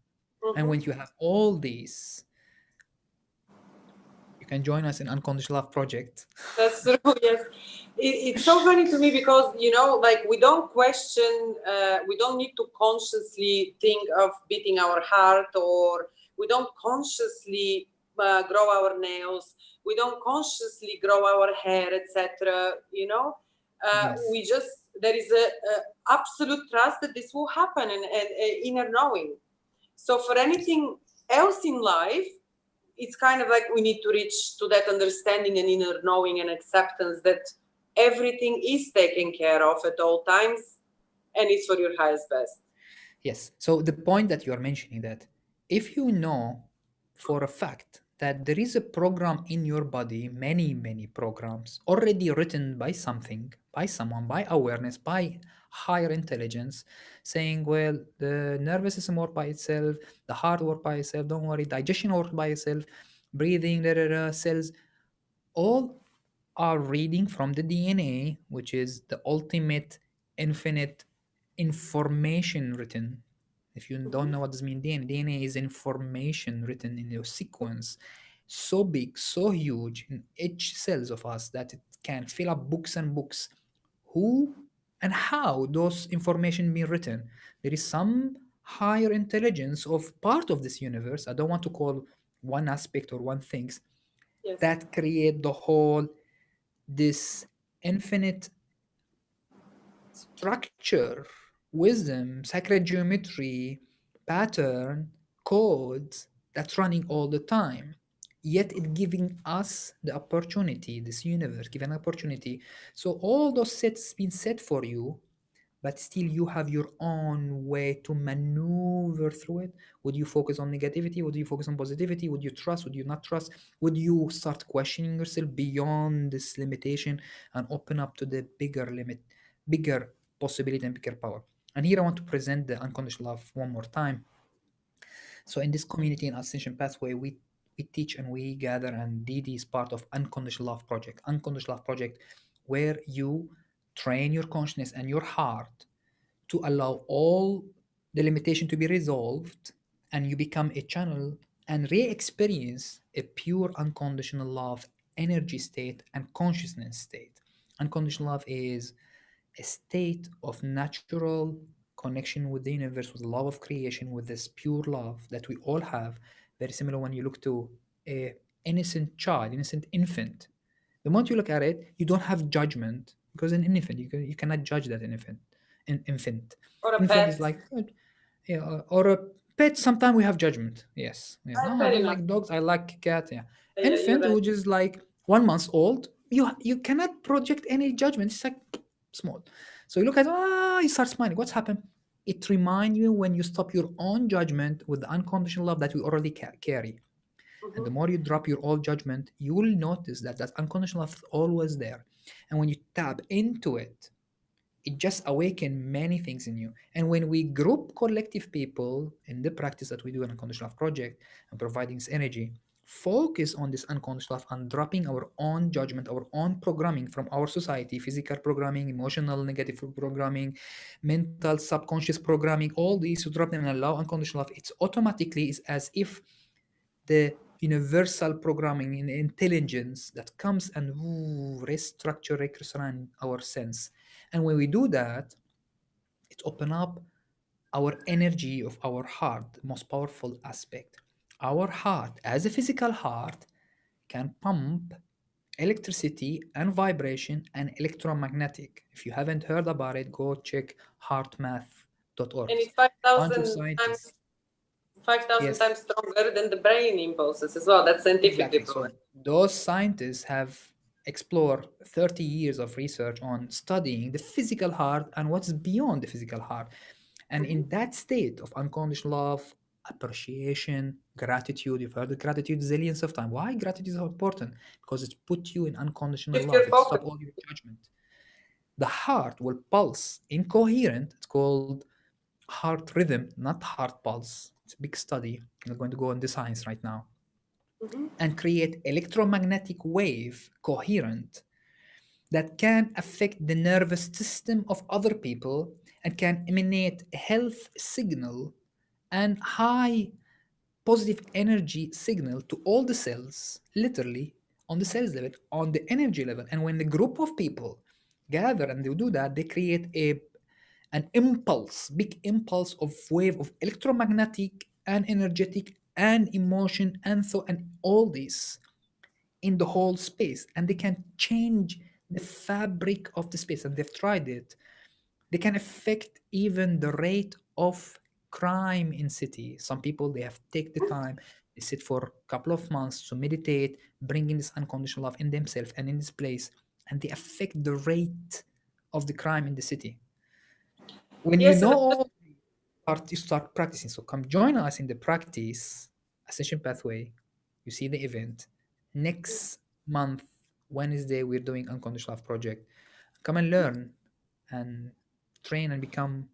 Speaker 1: And when
Speaker 2: Hmm.
Speaker 1: you have all these, you can join us in Unconditional Love project.
Speaker 2: That's true. Yes, it's so funny to me because like we don't question, we don't need to consciously think of beating our heart, or we don't consciously grow our nails. We don't consciously grow our hair, etc. We
Speaker 1: Yes.
Speaker 2: just there is a absolute trust that this will happen, and inner knowing. So for anything else in life, it's kind of like we need to reach to that understanding and inner knowing and acceptance that everything is taken care of at all times and it's for your highest best.
Speaker 1: Yes. So the point that you are mentioning, that if you know for a fact that there is a program in your body, many programs already written by something, by someone, by awareness, by higher intelligence, saying, well, the nervous system work by itself, the heart work by itself, don't worry, digestion work by itself, breathing, cells, all are reading from the DNA, which is the ultimate infinite information written. If you don't
Speaker 2: Mhm.
Speaker 1: know what does mean DNA is information written in your sequence, so big, so huge in each cells of us that it can fill up books and books. Who and how those information being written? There is some higher intelligence of part of this universe. I don't want to call one aspect or one things
Speaker 2: Yes.
Speaker 1: that create the whole this infinite structure, wisdom, sacred geometry, pattern, codes that's running all the time. Yet it giving us the opportunity, this universe giving an opportunity. So all those sets been set for you, but still you have your own way to maneuver through it. Would you focus on negativity? Would you focus on positivity? Would you trust? Would you not trust? Would you start questioning yourself beyond this limitation and open up to the bigger limit, bigger possibility and bigger power? And here I want to present the unconditional love one more time. So in this community and ascension pathway, we teach and we gather, and DD is part of Unconditional Love Project. Unconditional Love Project, where you train your consciousness and your heart to allow all the limitation to be resolved, and you become a channel and re-experience a pure unconditional love energy state and consciousness state. Unconditional love is a state of natural connection with the universe, with the love of creation, with this pure love that we all have. Very similar when you look to a innocent child, innocent infant. The moment you look at it, you don't have judgment, because an infant, you cannot judge that infant. Infant.
Speaker 2: Or a
Speaker 1: Infant is
Speaker 2: pet.
Speaker 1: like, yeah, or a pet. Sometimes we have judgment. Yes. Yeah. No, I
Speaker 2: Fair
Speaker 1: don't
Speaker 2: enough.
Speaker 1: like dogs. I like cat. Yeah.
Speaker 2: Yeah, you're
Speaker 1: Infant,
Speaker 2: right.
Speaker 1: which is like 1 month old, you cannot project any judgment. It's like small. So you look at, you start smiling. What's happened? It reminds you when you stop your own judgment with the unconditional love that we already carry. And the
Speaker 2: Mhm.
Speaker 1: more you drop your old judgment, you will notice that that unconditional love is always there. And when you tap into it, it just awaken many things in you. And when we group collective people in the practice that we do in Unconditional Love Project and providing this energy, focus on this unconditional love and dropping our own judgment, our own programming from our society, physical programming, emotional negative programming, mental subconscious programming, all these, to drop them and allow unconditional love, it's automatically is as if the universal programming in intelligence that comes and restructure, reconstruct our sense. And when we do that, it open up our energy of our heart, the most powerful aspect. Our heart, as a physical heart, can pump electricity and vibration and electromagnetic. If you haven't heard about it, go check heartmath.org.
Speaker 2: And it's
Speaker 1: Bunch of scientists.
Speaker 2: 5,000
Speaker 1: Yes,
Speaker 2: times stronger than the brain impulses as well. That's scientifically
Speaker 1: exactly.
Speaker 2: proven.
Speaker 1: So those scientists have explored 30 years of research on studying the physical heart and what's beyond the physical heart. And
Speaker 2: Mhm.
Speaker 1: in that state of unconditional love, appreciation, gratitude, you've heard the gratitude zillions of time. Why gratitude is so important? Because it put you in unconditional
Speaker 2: Shift your
Speaker 1: love. It
Speaker 2: focus.
Speaker 1: stop all your judgment. The heart will pulse incoherent. It's called heart rhythm, not heart pulse. It's a big study. I'm not going to go into science right now,
Speaker 2: Mhm.
Speaker 1: and create electromagnetic wave coherent that can affect the nervous system of other people and can emanate a health signal and high positive energy signal to all the cells, literally on the cells level, on the energy level. And when the group of people gather and they do that, they create an impulse, big impulse of wave of electromagnetic and energetic and emotion and thought and all this in the whole space, and they can change the fabric of the space, and they've tried it. They can affect even the rate of crime in city. Some people, they have take the time, they sit for a couple of months to meditate, bringing this unconditional love in themselves and in this place, and they affect the rate of the crime in the city. When you
Speaker 2: Yes,
Speaker 1: know
Speaker 2: but just
Speaker 1: all, start practicing. So come join us in the practice ascension pathway. You see the event next month, Wednesday. We're doing unconditional love project. Come and learn and train and become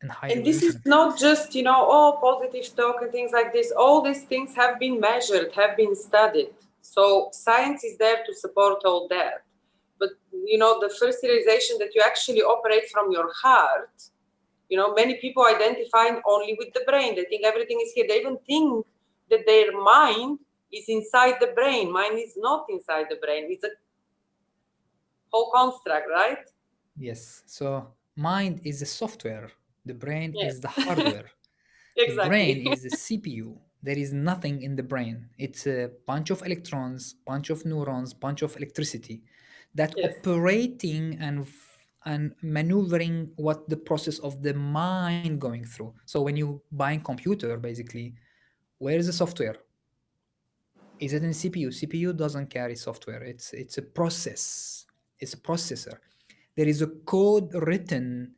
Speaker 1: in high
Speaker 2: And this is
Speaker 1: evolution.
Speaker 2: not just, all positive talk and things like this. All these things have been measured, have been studied. So science is there to support all that. But, the first realization that you actually operate from your heart, many people identify only with the brain. They think everything is here. They even think that their mind is inside the brain. Mind is not inside the brain. It's a whole construct, right?
Speaker 1: Yes. So mind is the software. The brain
Speaker 2: Yes,
Speaker 1: is the hardware. The brain
Speaker 2: exactly.
Speaker 1: is the CPU. There is nothing in the brain. It's a bunch of electrons, bunch of neurons, bunch of electricity that
Speaker 2: Yes.
Speaker 1: operating and maneuvering what the process of the mind going through. So when you buying computer, basically, where is the software? Is it in CPU? CPU doesn't carry software. It's a process. It's a processor. There is a code written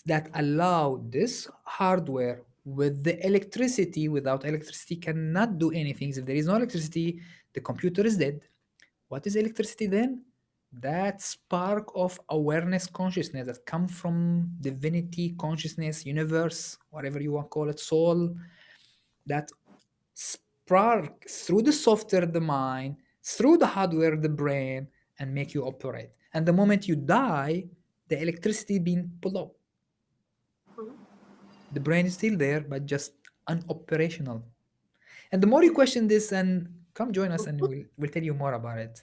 Speaker 1: that allow this hardware with the electricity. Without electricity cannot do anything. If there is no electricity, the computer is dead. What is electricity then? That spark of awareness consciousness that come from divinity consciousness, universe, whatever you want to call it, soul, that spark through the software, the mind, through the hardware, the brain, and make you operate. And the moment you die, the electricity being pulled up. The brain is still there, but just unoperational. And the more you question this, and come join us, and we'll tell you more about it.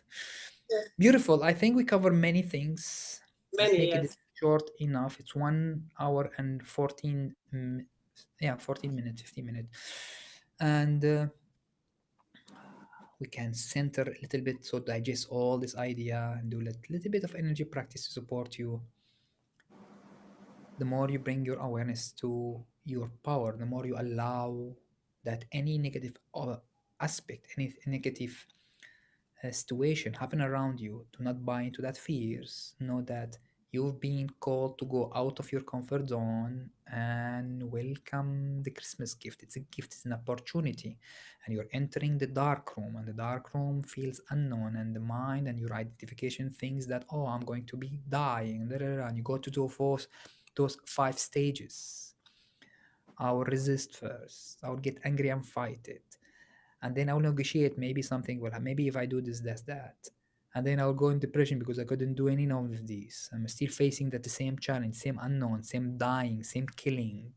Speaker 2: Yes.
Speaker 1: Beautiful. I think we cover many things. Let's
Speaker 2: Many,
Speaker 1: make it
Speaker 2: yes.
Speaker 1: short enough. It's 1 hour and 14, yeah, 14 minutes, 15 minutes. And we can center a little bit, so digest all this idea and do a little bit of energy practice to support you. The more you bring your awareness to your power, the more you allow that any negative aspect, any negative situation happen around you, do not buy into that fears. Know that you've been called to go out of your comfort zone and welcome the Christmas gift. It's a gift, it's an opportunity. And you're entering the dark room, and the dark room feels unknown, and the mind and your identification thinks that, oh, I'm going to be dying, da, da, da, and you go to those 5 stages. I'll resist first, I'll get angry and fight it, and then I'll negotiate. Maybe something will happen. Maybe if I do this, that's that. And then I'll go in depression because I couldn't do any of these. I'm still facing that the same challenge, same unknown, same dying, same killing.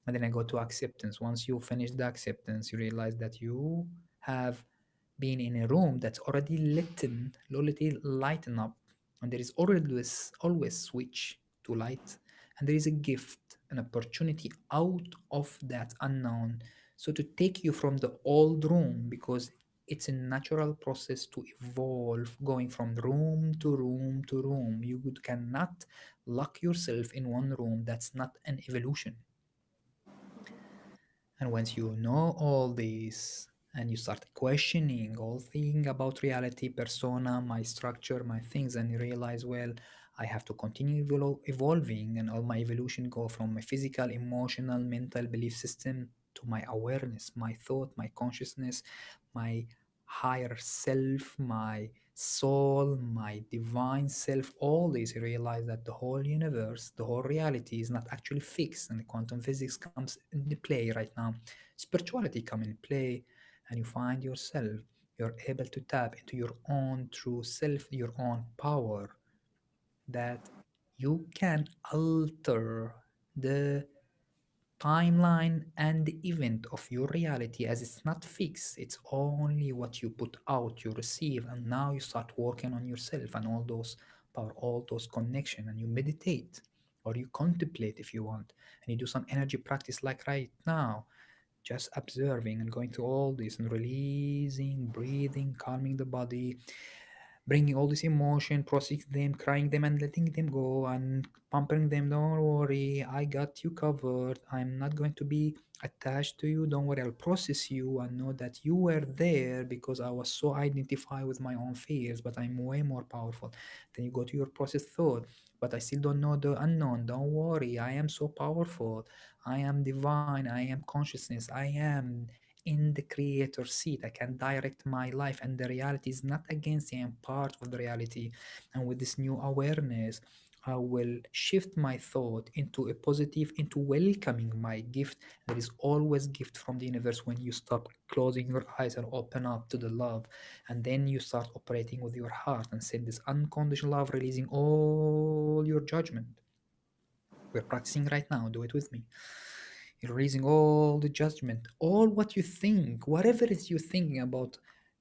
Speaker 1: And then I go to acceptance. Once you finish the acceptance, you realize that you have been in a room that's already lighten up, and there is always switch to light, and there is a gift, an opportunity out of that unknown, so to take you from the old room, because it's a natural process to evolve, going from room to room to room. You cannot lock yourself in one room. That's not an evolution. And once you know all this and you start questioning all thing about reality, persona, my structure, my things, and you realize, well, I have to continue evolving, and all my evolution go from my physical, emotional, mental belief system to my awareness, my thought, my consciousness, my higher self, my soul, my divine self. All this, you realize that the whole universe, the whole reality is not actually fixed, and the quantum physics comes into play right now. Spirituality come in play, and you find yourself, you're able to tap into your own true self, your own power, that you can alter the timeline and the event of your reality, as it's not fixed. It's only what you put out, you receive, and now you start working on yourself and all those power, all those connection, and you meditate or you contemplate if you want, and you do some energy practice like right now, just observing and going through all this and releasing, breathing, calming the body, bringing all this emotion, processing them, crying them, and letting them go, and pampering them. Don't worry, I got you covered. I'm not going to be attached to you. Don't worry, I'll process you and know that you were there because I was so identified with my own fears, but I'm way more powerful. Then you go to your processed thought, but I still don't know the unknown. Don't worry, I am so powerful. I am divine. I am consciousness. I am in the creator seat. I can direct my life, and the reality is not against me. I am part of the reality. And with this new awareness, I will shift my thought into a positive, into welcoming my gift. There is always gift from the universe when you stop closing your eyes and open up to the love. And then you start operating with your heart and send this unconditional love, releasing all your judgment. We're practicing right now. Do it with me. You're releasing all the judgment, all what you think, whatever it is you're thinking about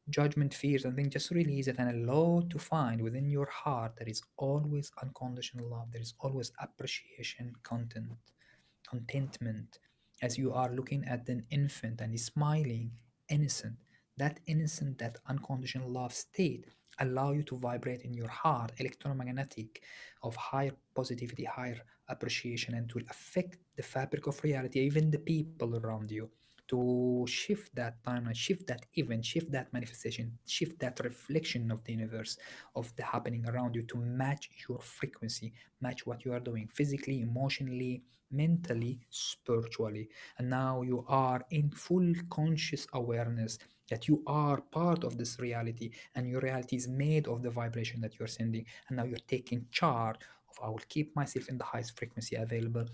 Speaker 1: judgment, fears, and things, just release it and allow to find within your heart there is always unconditional love. There is always appreciation, contentment, as you are looking at an infant and he's smiling, innocent. That innocent, that unconditional love state allow you to vibrate in your heart, electromagnetic, of higher positivity, higher appreciation, and it will affect the fabric of reality, even the people around you, to shift that timeline, shift that event, shift that manifestation, shift that reflection of the universe, of the happening around you, to match your frequency, match what you are doing physically, emotionally, mentally, spiritually. And now you are in full conscious awareness that you are part of this reality, and your reality is made of the vibration that you're sending. And now you're taking charge of, I will keep myself in the highest frequency available,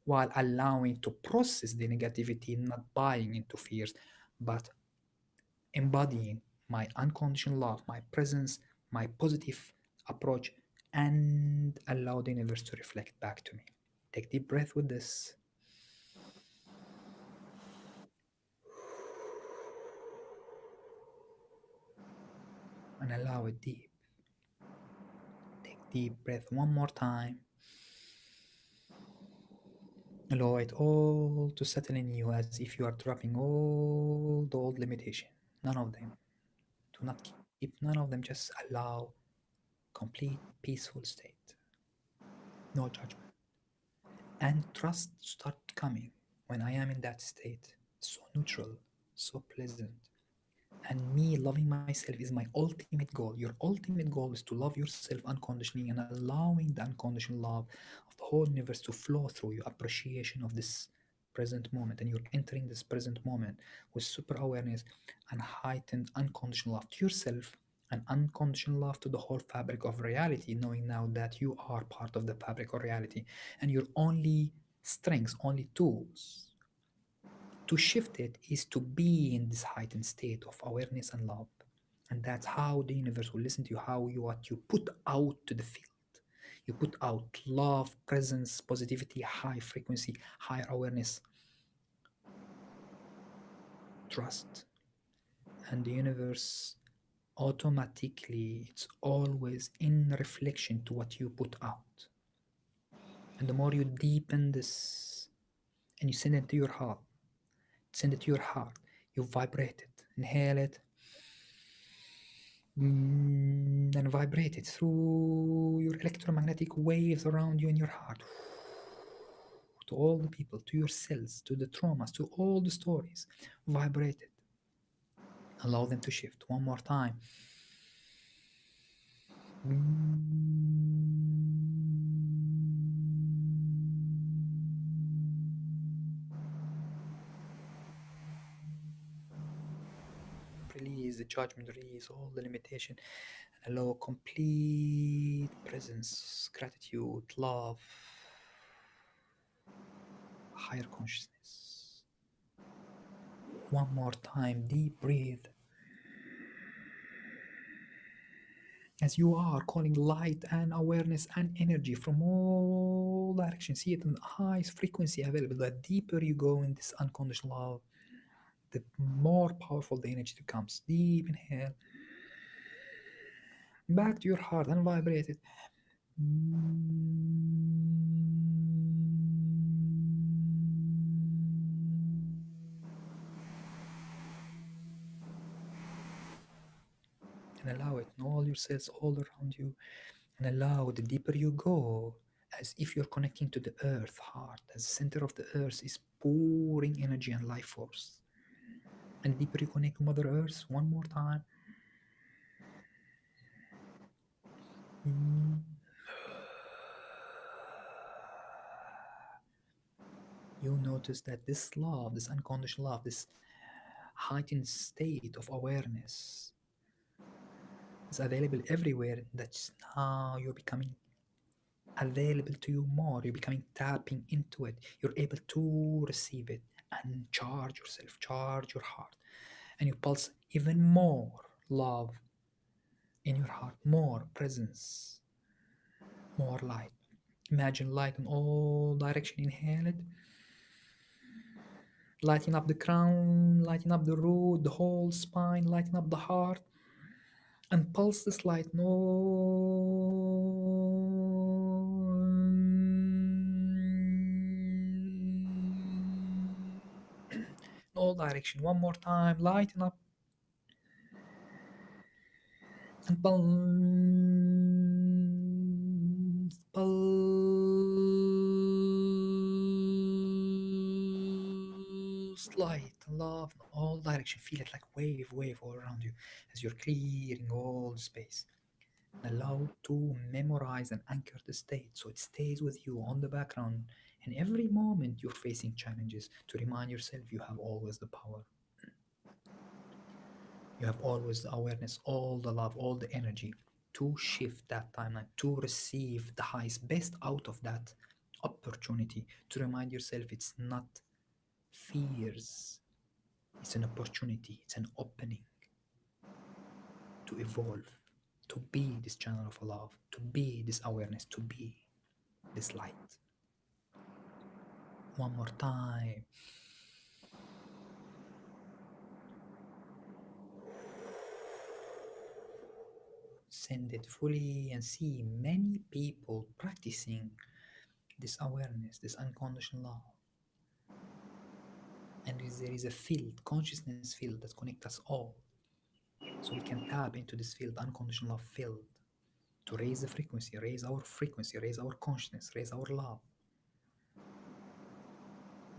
Speaker 1: while allowing to process the negativity, not buying into fears, but embodying my unconditional love, my presence, my positive approach, and allow the universe to reflect back to me. Take deep breath with this and allow it deep. Take deep breath one more time. Allow it all to settle in you as if you are dropping all the old limitation. None of them. Do not keep none of them. Just allow complete peaceful state. No judgment. And trust start coming when I am in that state. So neutral, so pleasant. And me loving myself is my ultimate goal. Your ultimate goal is to love yourself unconditionally and allowing the unconditional love of the whole universe to flow through your appreciation of this present moment. And you're entering this present moment with super awareness and heightened unconditional love to yourself and unconditional love to the whole fabric of reality, knowing now that you are part of the fabric of reality, and your only strengths, only tools to shift it is to be in this heightened state of awareness and love. And that's how the universe will listen to you, how you what you put out to the field. You put out love, presence, positivity, high frequency, higher awareness, trust. And the universe automatically, it's always in reflection to what you put out. And the more you deepen this and you send it to your heart, send it to your heart, you vibrate it, inhale it, and vibrate it through your electromagnetic waves around you in your heart, to all the people, to your cells, to the traumas, to all the stories. Vibrate it. Allow them to shift one more time. Release the judgment, release all the limitation, and allow complete presence, gratitude, love, higher consciousness. One more time, deep breathe. As you are calling light and awareness and energy from all directions, see it in the highest frequency available. The deeper you go in this unconditional love, the more powerful the energy becomes. Deep inhale, back to your heart and vibrate it. And allow it in all your cells all around you. And allow the deeper you go, as if you're connecting to the earth heart, as the center of the earth is pouring energy and life force. And deeper you connect to Mother Earth, one more time. you notice that this love, this unconditional love, this heightened state of awareness is available everywhere. That's now you're becoming available to you more. You're becoming tapping into it. You're able to receive it and charge yourself, charge your heart, and you pulse even more love in your heart, more presence, more light. Imagine light in all direction. Inhale it, lighting up the crown, lighting up the root, the whole spine, lighting up the heart, and pulse this light in all direction. One more time, lighten up and pulse light and love in all direction. Feel it like wave all around you as you're clearing all the space. Allow to memorize and anchor the state so it stays with you on the background. And every moment you're facing challenges, to remind yourself you have always the power, you have always the awareness, all the love, all the energy to shift that timeline, to receive the highest, best out of that opportunity. To remind yourself it's not fears, it's an opportunity, it's an opening to evolve, to be this channel of love, to be this awareness, to be this light. One more time. Send it fully and see many people practicing this awareness, this unconditional love. And there is a field, consciousness field that connects us all. So we can tap into this field, unconditional love field, to raise the frequency, raise our consciousness, raise our love,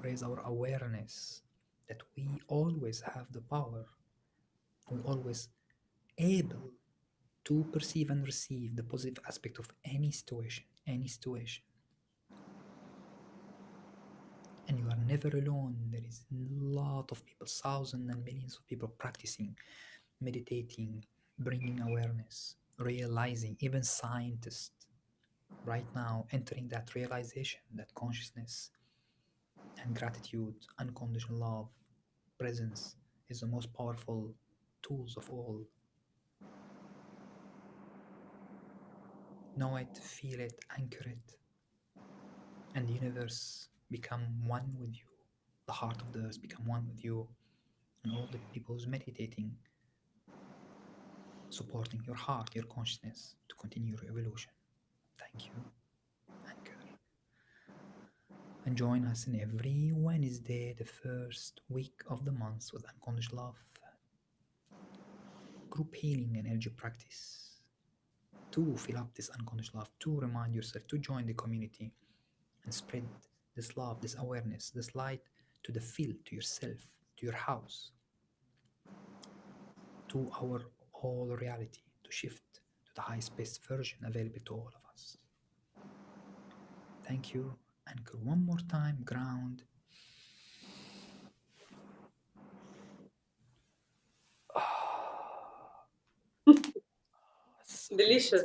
Speaker 1: raise our awareness that we always have the power. We always able to perceive and receive the positive aspect of any situation, any situation. And you are never alone. There is a lot of people, thousands and millions of people practicing, meditating, bringing awareness, realizing, even scientists right now entering that realization, that consciousness and gratitude, unconditional love, presence is the most powerful tools of all. Know it, feel it, anchor it, and the universe become one with you. The heart of the earth become one with you, and all the people who's meditating, supporting your heart, your consciousness to continue your evolution. Thank you, Anchor. And join us in every Wednesday, the first week of the month, with Unconditional Love group healing and energy practice. To fill up this unconditional love, to remind yourself to join the community and spread this love, this awareness, this light to the field, to yourself, to your house, to our whole reality, to shift to the highest best version available to all of us. Thank you. Anchor one more time, ground. So
Speaker 2: Delicious.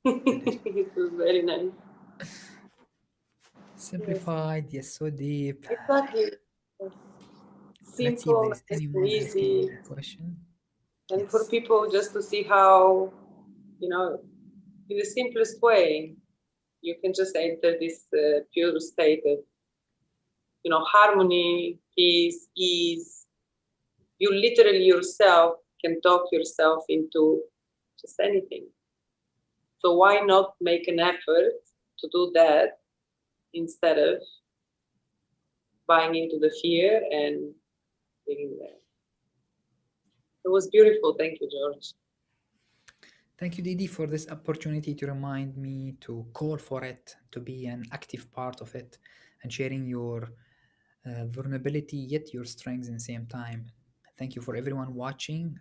Speaker 1: delicious.
Speaker 2: It was very nice. Yes,
Speaker 1: Simplified, yes, so deep.
Speaker 2: exactly. Yes.
Speaker 1: Let's see if
Speaker 2: Simple,
Speaker 1: there is
Speaker 2: nice and
Speaker 1: anyone asking
Speaker 2: easy.
Speaker 1: a question.
Speaker 2: And for
Speaker 1: Yes.
Speaker 2: people just to see how, you know, in the simplest way, you can just enter this pure state of, you know, harmony, peace, ease. You literally yourself can talk yourself into just anything. So why not make an effort to do that instead of buying into the fear and being there? It was beautiful. Thank you, George.
Speaker 1: Thank you, Didi, for this opportunity to remind me to call for it, to be an active part of it, and sharing your vulnerability yet your strengths in the same time. Thank you for everyone watching.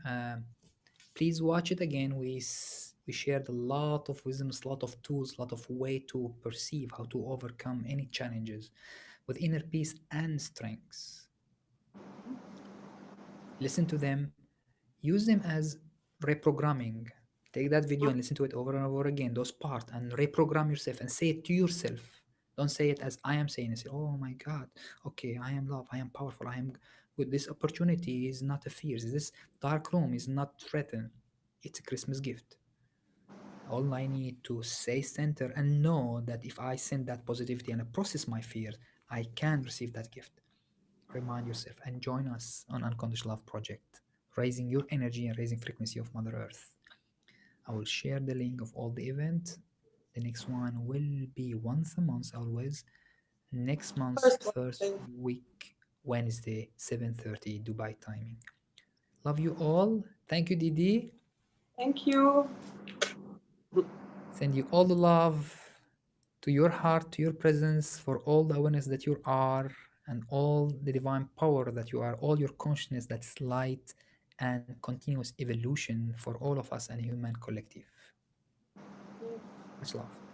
Speaker 1: Please watch it again. We shared a lot of wisdoms, a lot of tools, a lot of way to perceive how to overcome any challenges. with inner peace and strength. Listen to them, use them as reprogramming. Take that video and listen to it over and over again, those parts, and reprogram yourself and say it to yourself. Don't say it as I am saying it. Say, oh my God, okay, I am love, I am powerful, I am good. This opportunity is not a fear. This dark room is not threatened. It's a Christmas gift. All I need to say center and know that if I send that positivity and process my fears, I can receive that gift. Remind yourself and join us on Unconditional Love Project, raising your energy and raising frequency of Mother Earth. I will share the link of all the event. The next one will be once a month always. Next month,
Speaker 2: First one,
Speaker 1: first
Speaker 2: thank
Speaker 1: week, Wednesday, 7:30 Dubai timing. Love you all. Thank you, Didi.
Speaker 2: you.
Speaker 1: Send you all the love to your heart, to your presence, for all the awareness that you are, and all the divine power that you are, all your consciousness that's light and continuous evolution for all of us and human collective. Much love.